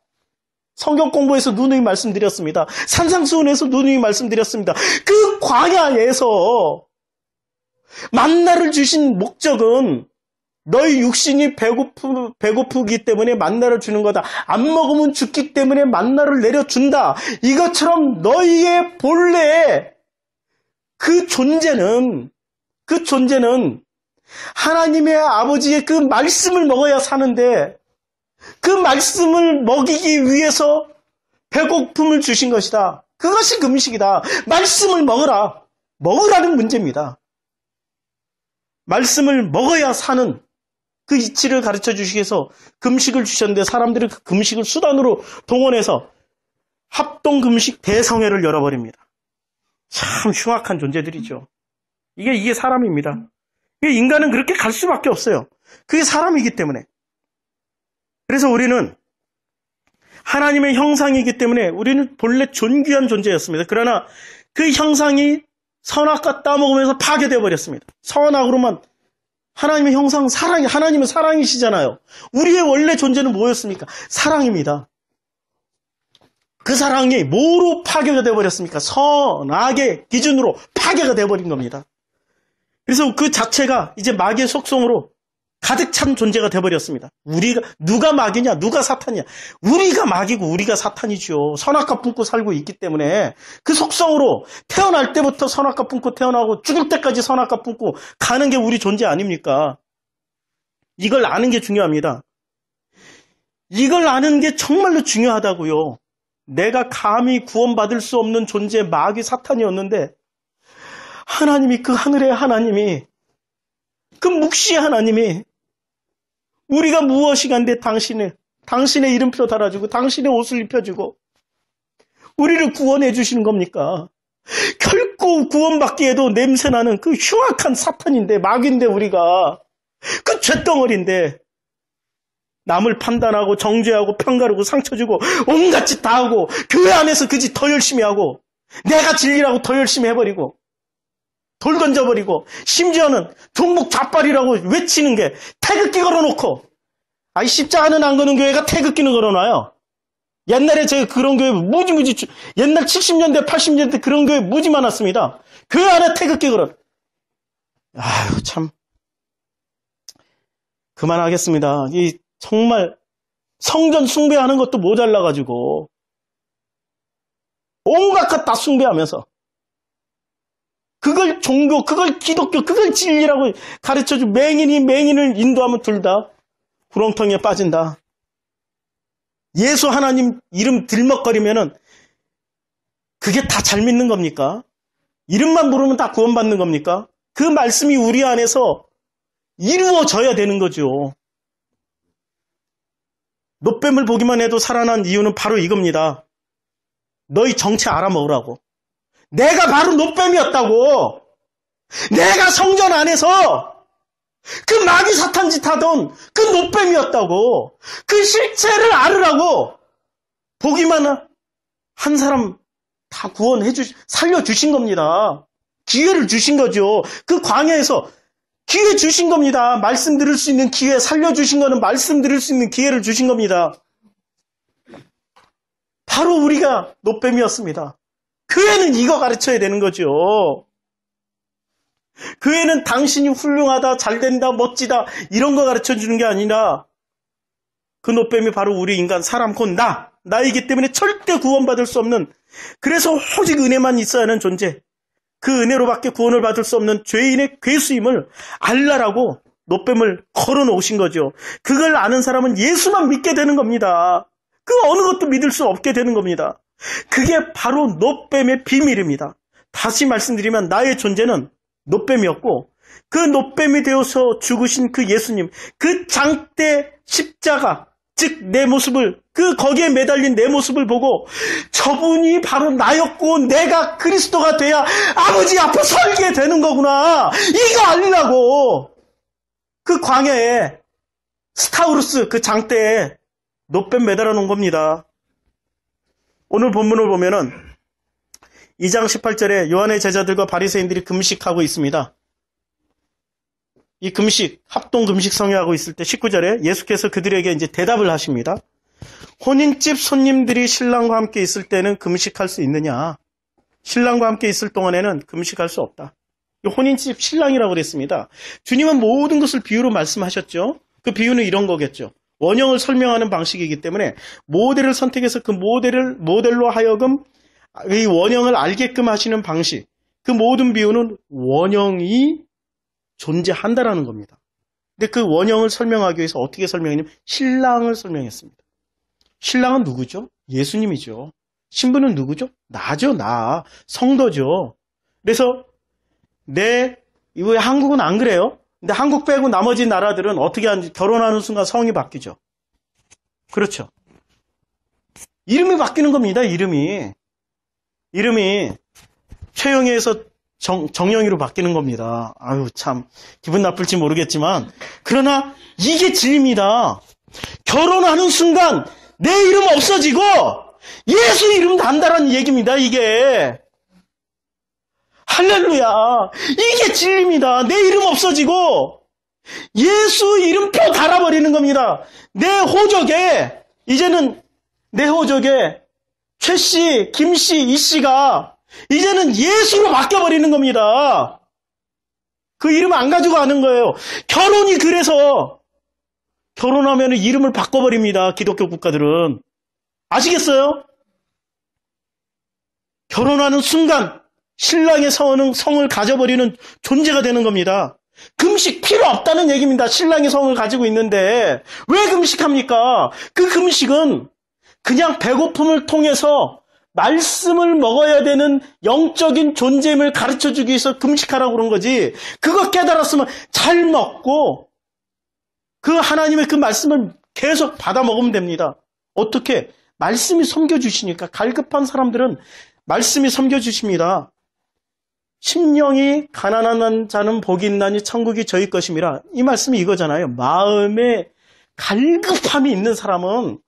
성경 공부에서 누누이 말씀드렸습니다. 산상수훈에서 누누이 말씀드렸습니다. 그 광야에서 만나를 주신 목적은 너희 육신이 배고프기 때문에 만나를 주는 거다. 안 먹으면 죽기 때문에 만나를 내려준다. 이것처럼 너희의 본래의 그 존재는 하나님의 아버지의 그 말씀을 먹어야 사는데 그 말씀을 먹이기 위해서 배고픔을 주신 것이다. 그것이 금식이다. 말씀을 먹으라. 먹으라는 문제입니다. 말씀을 먹어야 사는 그 이치를 가르쳐 주시기 위해서 금식을 주셨는데 사람들이 그 금식을 수단으로 동원해서 합동금식 대성회를 열어버립니다. 참 흉악한 존재들이죠. 이게 사람입니다. 인간은 그렇게 갈 수밖에 없어요. 그게 사람이기 때문에. 그래서 우리는 하나님의 형상이기 때문에 우리는 본래 존귀한 존재였습니다. 그러나 그 형상이 선악과 따먹으면서 파괴되어 버렸습니다. 선악으로만 하나님의 형상, 하나님은 사랑이시잖아요. 우리의 원래 존재는 뭐였습니까? 사랑입니다. 그 사랑이 뭐로 파괴가 되어버렸습니까? 선악의 기준으로 파괴가 되어버린 겁니다. 그래서 그 자체가 이제 마귀의 속성으로 가득 찬 존재가 되어버렸습니다. 누가 마귀냐, 누가 사탄이냐. 우리가 마귀고 우리가 사탄이죠. 선악과 품고 살고 있기 때문에 그 속성으로 태어날 때부터 선악과 품고 태어나고 죽을 때까지 선악과 품고 가는 게 우리 존재 아닙니까? 이걸 아는 게 중요합니다. 이걸 아는 게 정말로 중요하다고요. 내가 감히 구원받을 수 없는 존재 마귀 사탄이었는데 하나님이, 그 하늘의 하나님이, 그 묵시의 하나님이 우리가 무엇이간데 당신의 이름표 달아주고 당신의 옷을 입혀주고 우리를 구원해 주시는 겁니까? 결코 구원받기에도 냄새나는 그 흉악한 사탄인데, 마귀인데, 우리가 그 쇳덩어리인데 남을 판단하고 정죄하고 평가하고 상처주고 온갖 짓 다 하고 교회 안에서 그 짓 더 열심히 하고 내가 진리라고 더 열심히 해버리고 돌 던져버리고 심지어는 종북 좌빨이라고 외치는 게 태극기 걸어놓고, 십자가는 안 거는 교회가 태극기는 걸어놔요. 옛날에 제가 그런 교회 무지 옛날 70년대 80년대 그런 교회 무지 많았습니다. 교회 안에 태극기 걸어. 아유 참 그만하겠습니다. 이 정말 성전 숭배하는 것도 모자라가지고 온갖 것 다 숭배하면서 그걸 종교, 그걸 기독교, 그걸 진리라고 가르쳐주고 맹인이 맹인을 인도하면 둘 다 구렁텅이에 빠진다. 예수 하나님 이름 들먹거리면은 그게 다 잘 믿는 겁니까? 이름만 부르면 다 구원받는 겁니까? 그 말씀이 우리 안에서 이루어져야 되는 거죠. 노뱀을 보기만 해도 살아난 이유는 바로 이겁니다. 너희 정체 알아먹으라고. 내가 바로 노뱀이었다고. 내가 성전 안에서 그 마귀 사탄 짓 하던 그 노뱀이었다고. 그 실체를 알으라고. 보기만 한 사람 다 살려주신 겁니다. 기회를 주신 거죠. 그 광야에서 기회 주신 겁니다. 말씀 들을 수 있는 기회, 살려주신 거는 말씀 들을 수 있는 기회를 주신 겁니다. 바로 우리가 노뱀이었습니다. 교회는 이거 가르쳐야 되는 거죠. 교회는 당신이 훌륭하다, 잘된다, 멋지다 이런 거 가르쳐주는 게 아니라 그 노뱀이 바로 우리 인간 사람 곧 나이기 때문에 절대 구원받을 수 없는, 그래서 오직 은혜만 있어야 하는 존재, 그 은혜로밖에 구원을 받을 수 없는 죄인의 괴수임을 알라라고 노뱀을 걸어놓으신 거죠. 그걸 아는 사람은 예수만 믿게 되는 겁니다. 그 어느 것도 믿을 수 없게 되는 겁니다. 그게 바로 노뱀의 비밀입니다. 다시 말씀드리면 나의 존재는 노뱀이었고 그 노뱀이 되어서 죽으신 그 예수님, 그 장대 십자가, 즉 내 모습을, 거기에 매달린 내 모습을 보고 저분이 바로 나였고 내가 그리스도가 돼야 아버지 앞에 설게 되는 거구나, 이거 알리라고 그 광야에 스타우루스 그 장대에 노뱀 매달아 놓은 겁니다. 오늘 본문을 보면은 2장 18절에 요한의 제자들과 바리새인들이 금식하고 있습니다. 이 금식, 합동 금식 성회하고 있을 때 19절에 예수께서 그들에게 이제 대답을 하십니다. 혼인집 손님들이 신랑과 함께 있을 때는 금식할 수 있느냐? 신랑과 함께 있을 동안에는 금식할 수 없다. 혼인집 신랑이라고 그랬습니다. 주님은 모든 것을 비유로 말씀하셨죠. 그 비유는 이런 거겠죠. 원형을 설명하는 방식이기 때문에 모델을 선택해서 그 모델로 하여금 이 원형을 알게끔 하시는 방식. 그 모든 비유는 원형이 존재한다라는 겁니다. 근데 그 원형을 설명하기 위해서 어떻게 설명했냐면 신랑을 설명했습니다. 신랑은 누구죠? 예수님이죠. 신부는 누구죠? 나죠, 나. 성도죠. 그래서 이거 한국은 안 그래요? 근데 한국 빼고 나머지 나라들은 어떻게 하는지 결혼하는 순간 성이 바뀌죠. 그렇죠. 이름이 바뀌는 겁니다, 이름이 최영애에서 정영이로 바뀌는 겁니다. 아유, 참, 기분 나쁠지 모르겠지만, 그러나 이게 진리입니다. 결혼하는 순간 내 이름 없어지고 예수 이름 단다라는 얘기입니다, 이게. 할렐루야. 이게 진리입니다. 내 이름 없어지고 예수 이름표 달아버리는 겁니다. 내 호적에, 이제는 내 호적에 최씨, 김씨, 이씨가 이제는 예수로 바뀌어버리는 겁니다. 그 이름 안 가지고 가는 거예요. 결혼이 그래서 결혼하면 이름을 바꿔버립니다. 기독교 국가들은. 아시겠어요? 결혼하는 순간 신랑의 성을 가져버리는 존재가 되는 겁니다. 금식 필요 없다는 얘기입니다. 신랑의 성을 가지고 있는데 왜 금식합니까? 그 금식은 그냥 배고픔을 통해서 말씀을 먹어야 되는 영적인 존재임을 가르쳐주기 위해서 금식하라고 그런 거지. 그거 깨달았으면 잘 먹고 그 하나님의 그 말씀을 계속 받아 먹으면 됩니다. 어떻게? 말씀이 섬겨주시니까. 갈급한 사람들은 말씀이 섬겨주십니다. 심령이 가난한 자는 복이 있나니 천국이 저희 것임이라. 이 말씀이 이거잖아요. 마음에 갈급함이 있는 사람은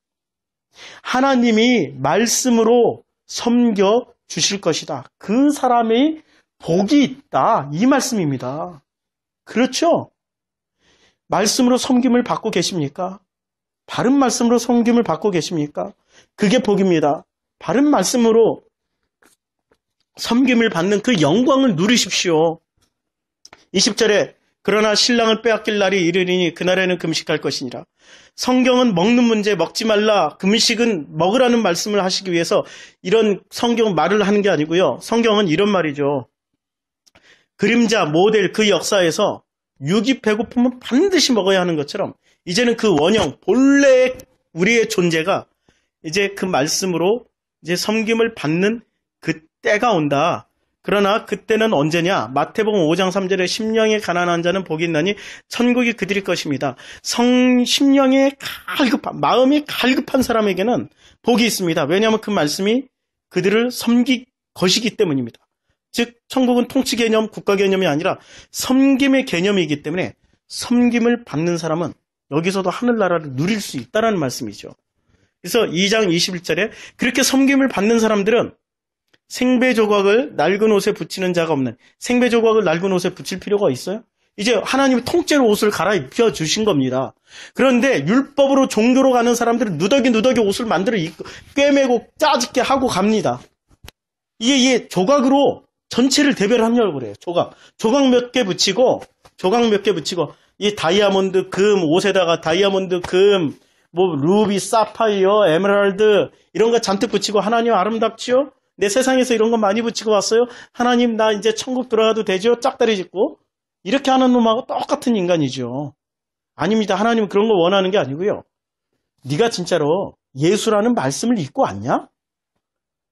하나님이 말씀으로 섬겨주실 것이다. 그 사람이 복이 있다. 이 말씀입니다. 그렇죠? 말씀으로 섬김을 받고 계십니까? 바른 말씀으로 섬김을 받고 계십니까? 그게 복입니다. 바른 말씀으로 섬김을 받는 그 영광을 누리십시오. 20절에 그러나 신랑을 빼앗길 날이 이르리니 그날에는 금식할 것이니라. 성경은 먹는 문제, 먹지 말라, 금식은 먹으라는 말씀을 하시기 위해서 이런 성경 말을 하는 게 아니고요. 성경은 이런 말이죠. 그림자, 모델, 그 역사에서 육이 배고프면 반드시 먹어야 하는 것처럼 이제는 그 원형, 본래의 우리의 존재가 이제 그 말씀으로 이제 섬김을 받는 그 때가 온다. 그러나 그때는 언제냐? 마태복음 5장 3절에 심령에 가난한 자는 복이 있나니 천국이 그들일 것입니다. 심령에 갈급한, 마음이 갈급한 사람에게는 복이 있습니다. 왜냐하면 그 말씀이 그들을 섬길 것이기 때문입니다. 즉 천국은 통치 개념, 국가 개념이 아니라 섬김의 개념이기 때문에 섬김을 받는 사람은 여기서도 하늘나라를 누릴 수 있다는 말씀이죠. 그래서 2장 21절에 그렇게 섬김을 받는 사람들은 생배 조각을 낡은 옷에 붙이는 자가 없는, 생배 조각을 낡은 옷에 붙일 필요가 있어요? 이제 하나님이 통째로 옷을 갈아입혀 주신 겁니다. 그런데 율법으로 종교로 가는 사람들은 누더기 옷을 만들어 입고 꿰매고 짜집게 하고 갑니다. 이게 조각으로 전체를 대별하려고 그래요. 조각 몇 개 붙이고 이 다이아몬드 금, 옷에다가 다이아몬드 금, 뭐 루비, 사파이어, 에메랄드 이런 거 잔뜩 붙이고 하나님 아름답지요? 내 세상에서 이런 거 많이 붙이고 왔어요? 하나님 나 이제 천국 들어가도 되죠? 짝다리 짚고 이렇게 하는 놈하고 똑같은 인간이죠. 아닙니다. 하나님은 그런 거 원하는 게 아니고요. 네가 진짜로 예수라는 말씀을 읽고 왔냐?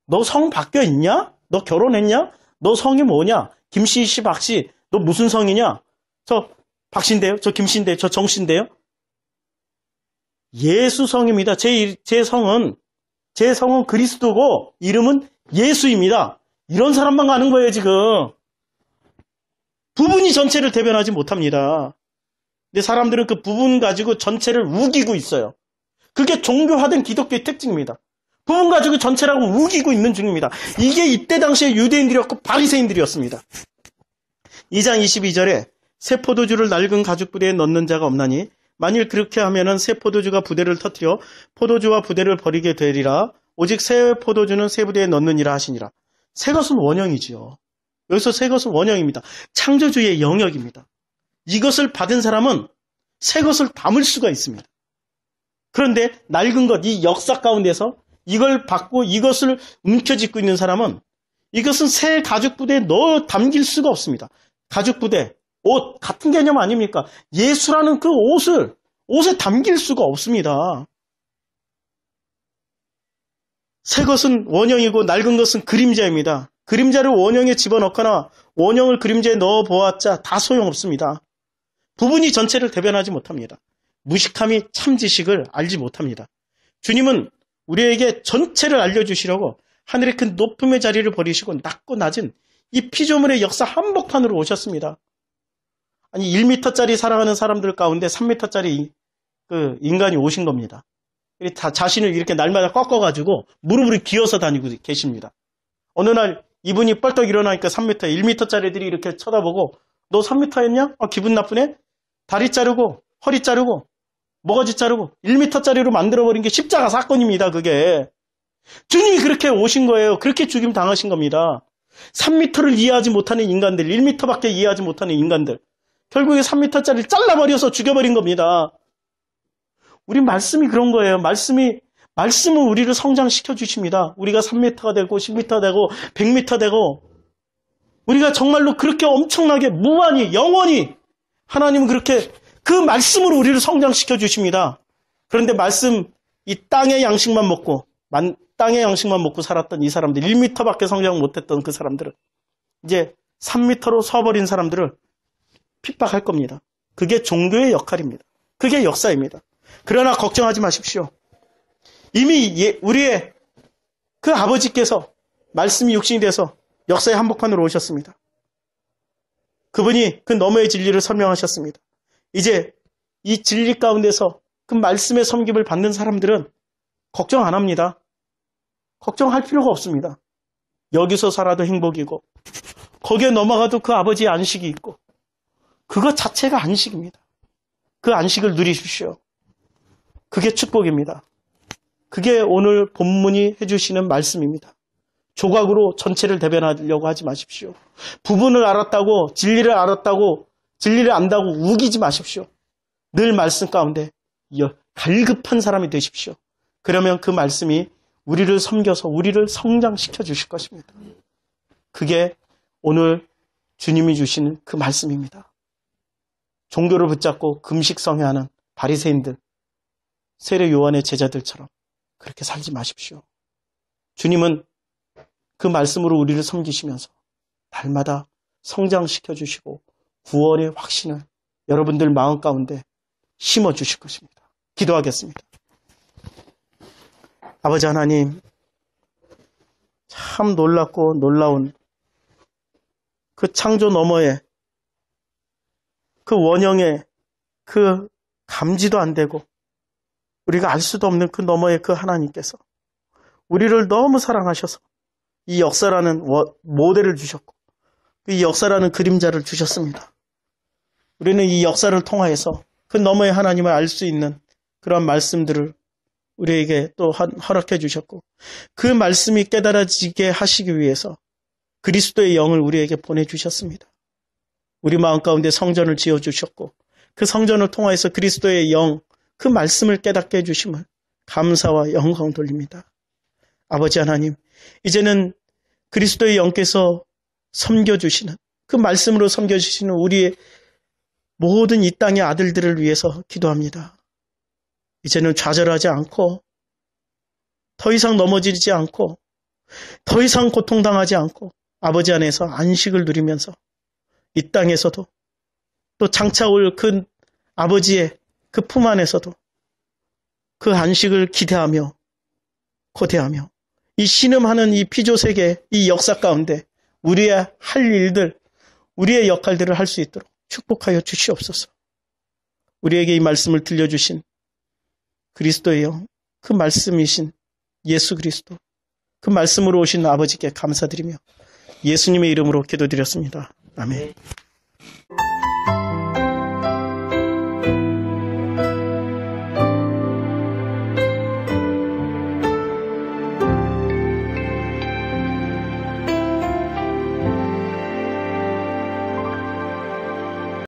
너 성 바뀌어 있냐? 너 결혼했냐? 너 성이 뭐냐? 김씨, 씨, 박씨 너 무슨 성이냐? 저 박씨인데요? 저 김씨인데요? 저 정씨인데요? 예수 성입니다. 제 성은 그리스도고 이름은 예수입니다. 이런 사람만 가는 거예요, 지금. 부분이 전체를 대변하지 못합니다. 근데 사람들은 그 부분 가지고 전체를 우기고 있어요. 그게 종교화된 기독교의 특징입니다. 부분 가지고 전체라고 우기고 있는 중입니다. 이게 이때 당시에 유대인들이었고 바리새인들이었습니다. 2장 22절에 새 포도주를 낡은 가죽 부대에 넣는 자가 없나니 만일 그렇게 하면은 새 포도주가 부대를 터뜨려 포도주와 부대를 버리게 되리라. 오직 새 포도주는 새 부대에 넣느니라 하시니라. 새 것은 원형이지요. 여기서 새 것은 원형입니다. 창조주의 영역입니다. 이것을 받은 사람은 새 것을 담을 수가 있습니다. 그런데 낡은 것, 이 역사 가운데서 이걸 받고 이것을 움켜쥐고 있는 사람은 이것은 새 가죽 부대에 넣어 담길 수가 없습니다. 가죽 부대, 옷 같은 개념 아닙니까? 예수라는 그 옷에 담길 수가 없습니다. 새 것은 원형이고 낡은 것은 그림자입니다. 그림자를 원형에 집어넣거나 원형을 그림자에 넣어보았자 다 소용없습니다. 부분이 전체를 대변하지 못합니다. 무식함이 참 지식을 알지 못합니다. 주님은 우리에게 전체를 알려주시려고 하늘의 큰 높음의 자리를 버리시고 낮고 낮은 이 피조물의 역사 한복판으로 오셨습니다. 아니 1m짜리 살아가는 사람들 가운데 3m짜리 그 인간이 오신 겁니다. 다 자신을 이렇게 날마다 꺾어가지고 무릎을 기어서 다니고 계십니다. 어느 날 이분이 뻘떡 일어나니까 3m, 1m짜리들이 이렇게 쳐다보고 너 3m 했냐? 기분 나쁘네? 다리 자르고 허리 자르고 모가지 자르고 1m짜리로 만들어버린 게 십자가 사건입니다. 그게. 주님이 그렇게 오신 거예요. 그렇게 죽임 당하신 겁니다. 3m를 이해하지 못하는 인간들, 1m밖에 이해하지 못하는 인간들. 결국에 3m짜리를 잘라버려서 죽여버린 겁니다. 우리 말씀이 그런 거예요. 말씀은 우리를 성장시켜 주십니다. 우리가 3m가 되고 10m 되고 100m 되고 우리가 정말로 그렇게 엄청나게 무한히 영원히 하나님은 그렇게 그 말씀으로 우리를 성장시켜 주십니다. 그런데 이 땅의 양식만 먹고 살았던 이 사람들, 1m밖에 성장 못했던 그 사람들은 이제 3m로 서버린 사람들을 핍박할 겁니다. 그게 종교의 역할입니다. 그게 역사입니다. 그러나 걱정하지 마십시오. 이미 우리의 그 아버지께서 말씀이 육신이 돼서 역사의 한복판으로 오셨습니다. 그분이 그 너머의 진리를 설명하셨습니다. 이제 이 진리 가운데서 그 말씀의 섬김을 받는 사람들은 걱정 안 합니다. 걱정할 필요가 없습니다. 여기서 살아도 행복이고 거기에 넘어가도 그 아버지의 안식이 있고 그것 자체가 안식입니다. 그 안식을 누리십시오. 그게 축복입니다. 그게 오늘 본문이 해주시는 말씀입니다. 조각으로 전체를 대변하려고 하지 마십시오. 부분을 알았다고 진리를 안다고 우기지 마십시오. 늘 말씀 가운데 갈급한 사람이 되십시오. 그러면 그 말씀이 우리를 섬겨서 우리를 성장시켜 주실 것입니다. 그게 오늘 주님이 주시는 그 말씀입니다. 종교를 붙잡고 금식성회하는 바리새인들, 세례 요한의 제자들처럼 그렇게 살지 마십시오. 주님은 그 말씀으로 우리를 섬기시면서 날마다 성장시켜 주시고 구원의 확신을 여러분들 마음 가운데 심어 주실 것입니다. 기도하겠습니다. 아버지 하나님, 참 놀랍고 놀라운 그 창조 너머에 그 원형에 그 감지도 안 되고 우리가 알 수도 없는 그 너머에 그 하나님께서 우리를 너무 사랑하셔서 이 역사라는 모델을 주셨고 이 역사라는 그림자를 주셨습니다. 우리는 이 역사를 통하여서 그 너머의 하나님을 알 수 있는 그런 말씀들을 우리에게 또 허락해 주셨고 그 말씀이 깨달아지게 하시기 위해서 그리스도의 영을 우리에게 보내주셨습니다. 우리 마음 가운데 성전을 지어주셨고 그 성전을 통하여서 그리스도의 영, 그 말씀을 깨닫게 해주심을 감사와 영광 돌립니다. 아버지 하나님, 이제는 그리스도의 영께서 섬겨주시는 그 말씀으로 섬겨주시는 우리의 모든 이 땅의 아들들을 위해서 기도합니다. 이제는 좌절하지 않고 더 이상 넘어지지 않고 더 이상 고통당하지 않고 아버지 안에서 안식을 누리면서 이 땅에서도 또 장차 올 그 아버지의 그 품 안에서도 그 안식을 기대하며 고대하며 이 신음하는 이 피조세계 이 역사 가운데 우리의 할 일들, 우리의 역할들을 할 수 있도록 축복하여 주시옵소서. 우리에게 이 말씀을 들려주신 그리스도예요. 그 말씀이신 예수 그리스도, 그 말씀으로 오신 아버지께 감사드리며 예수님의 이름으로 기도드렸습니다. 아멘.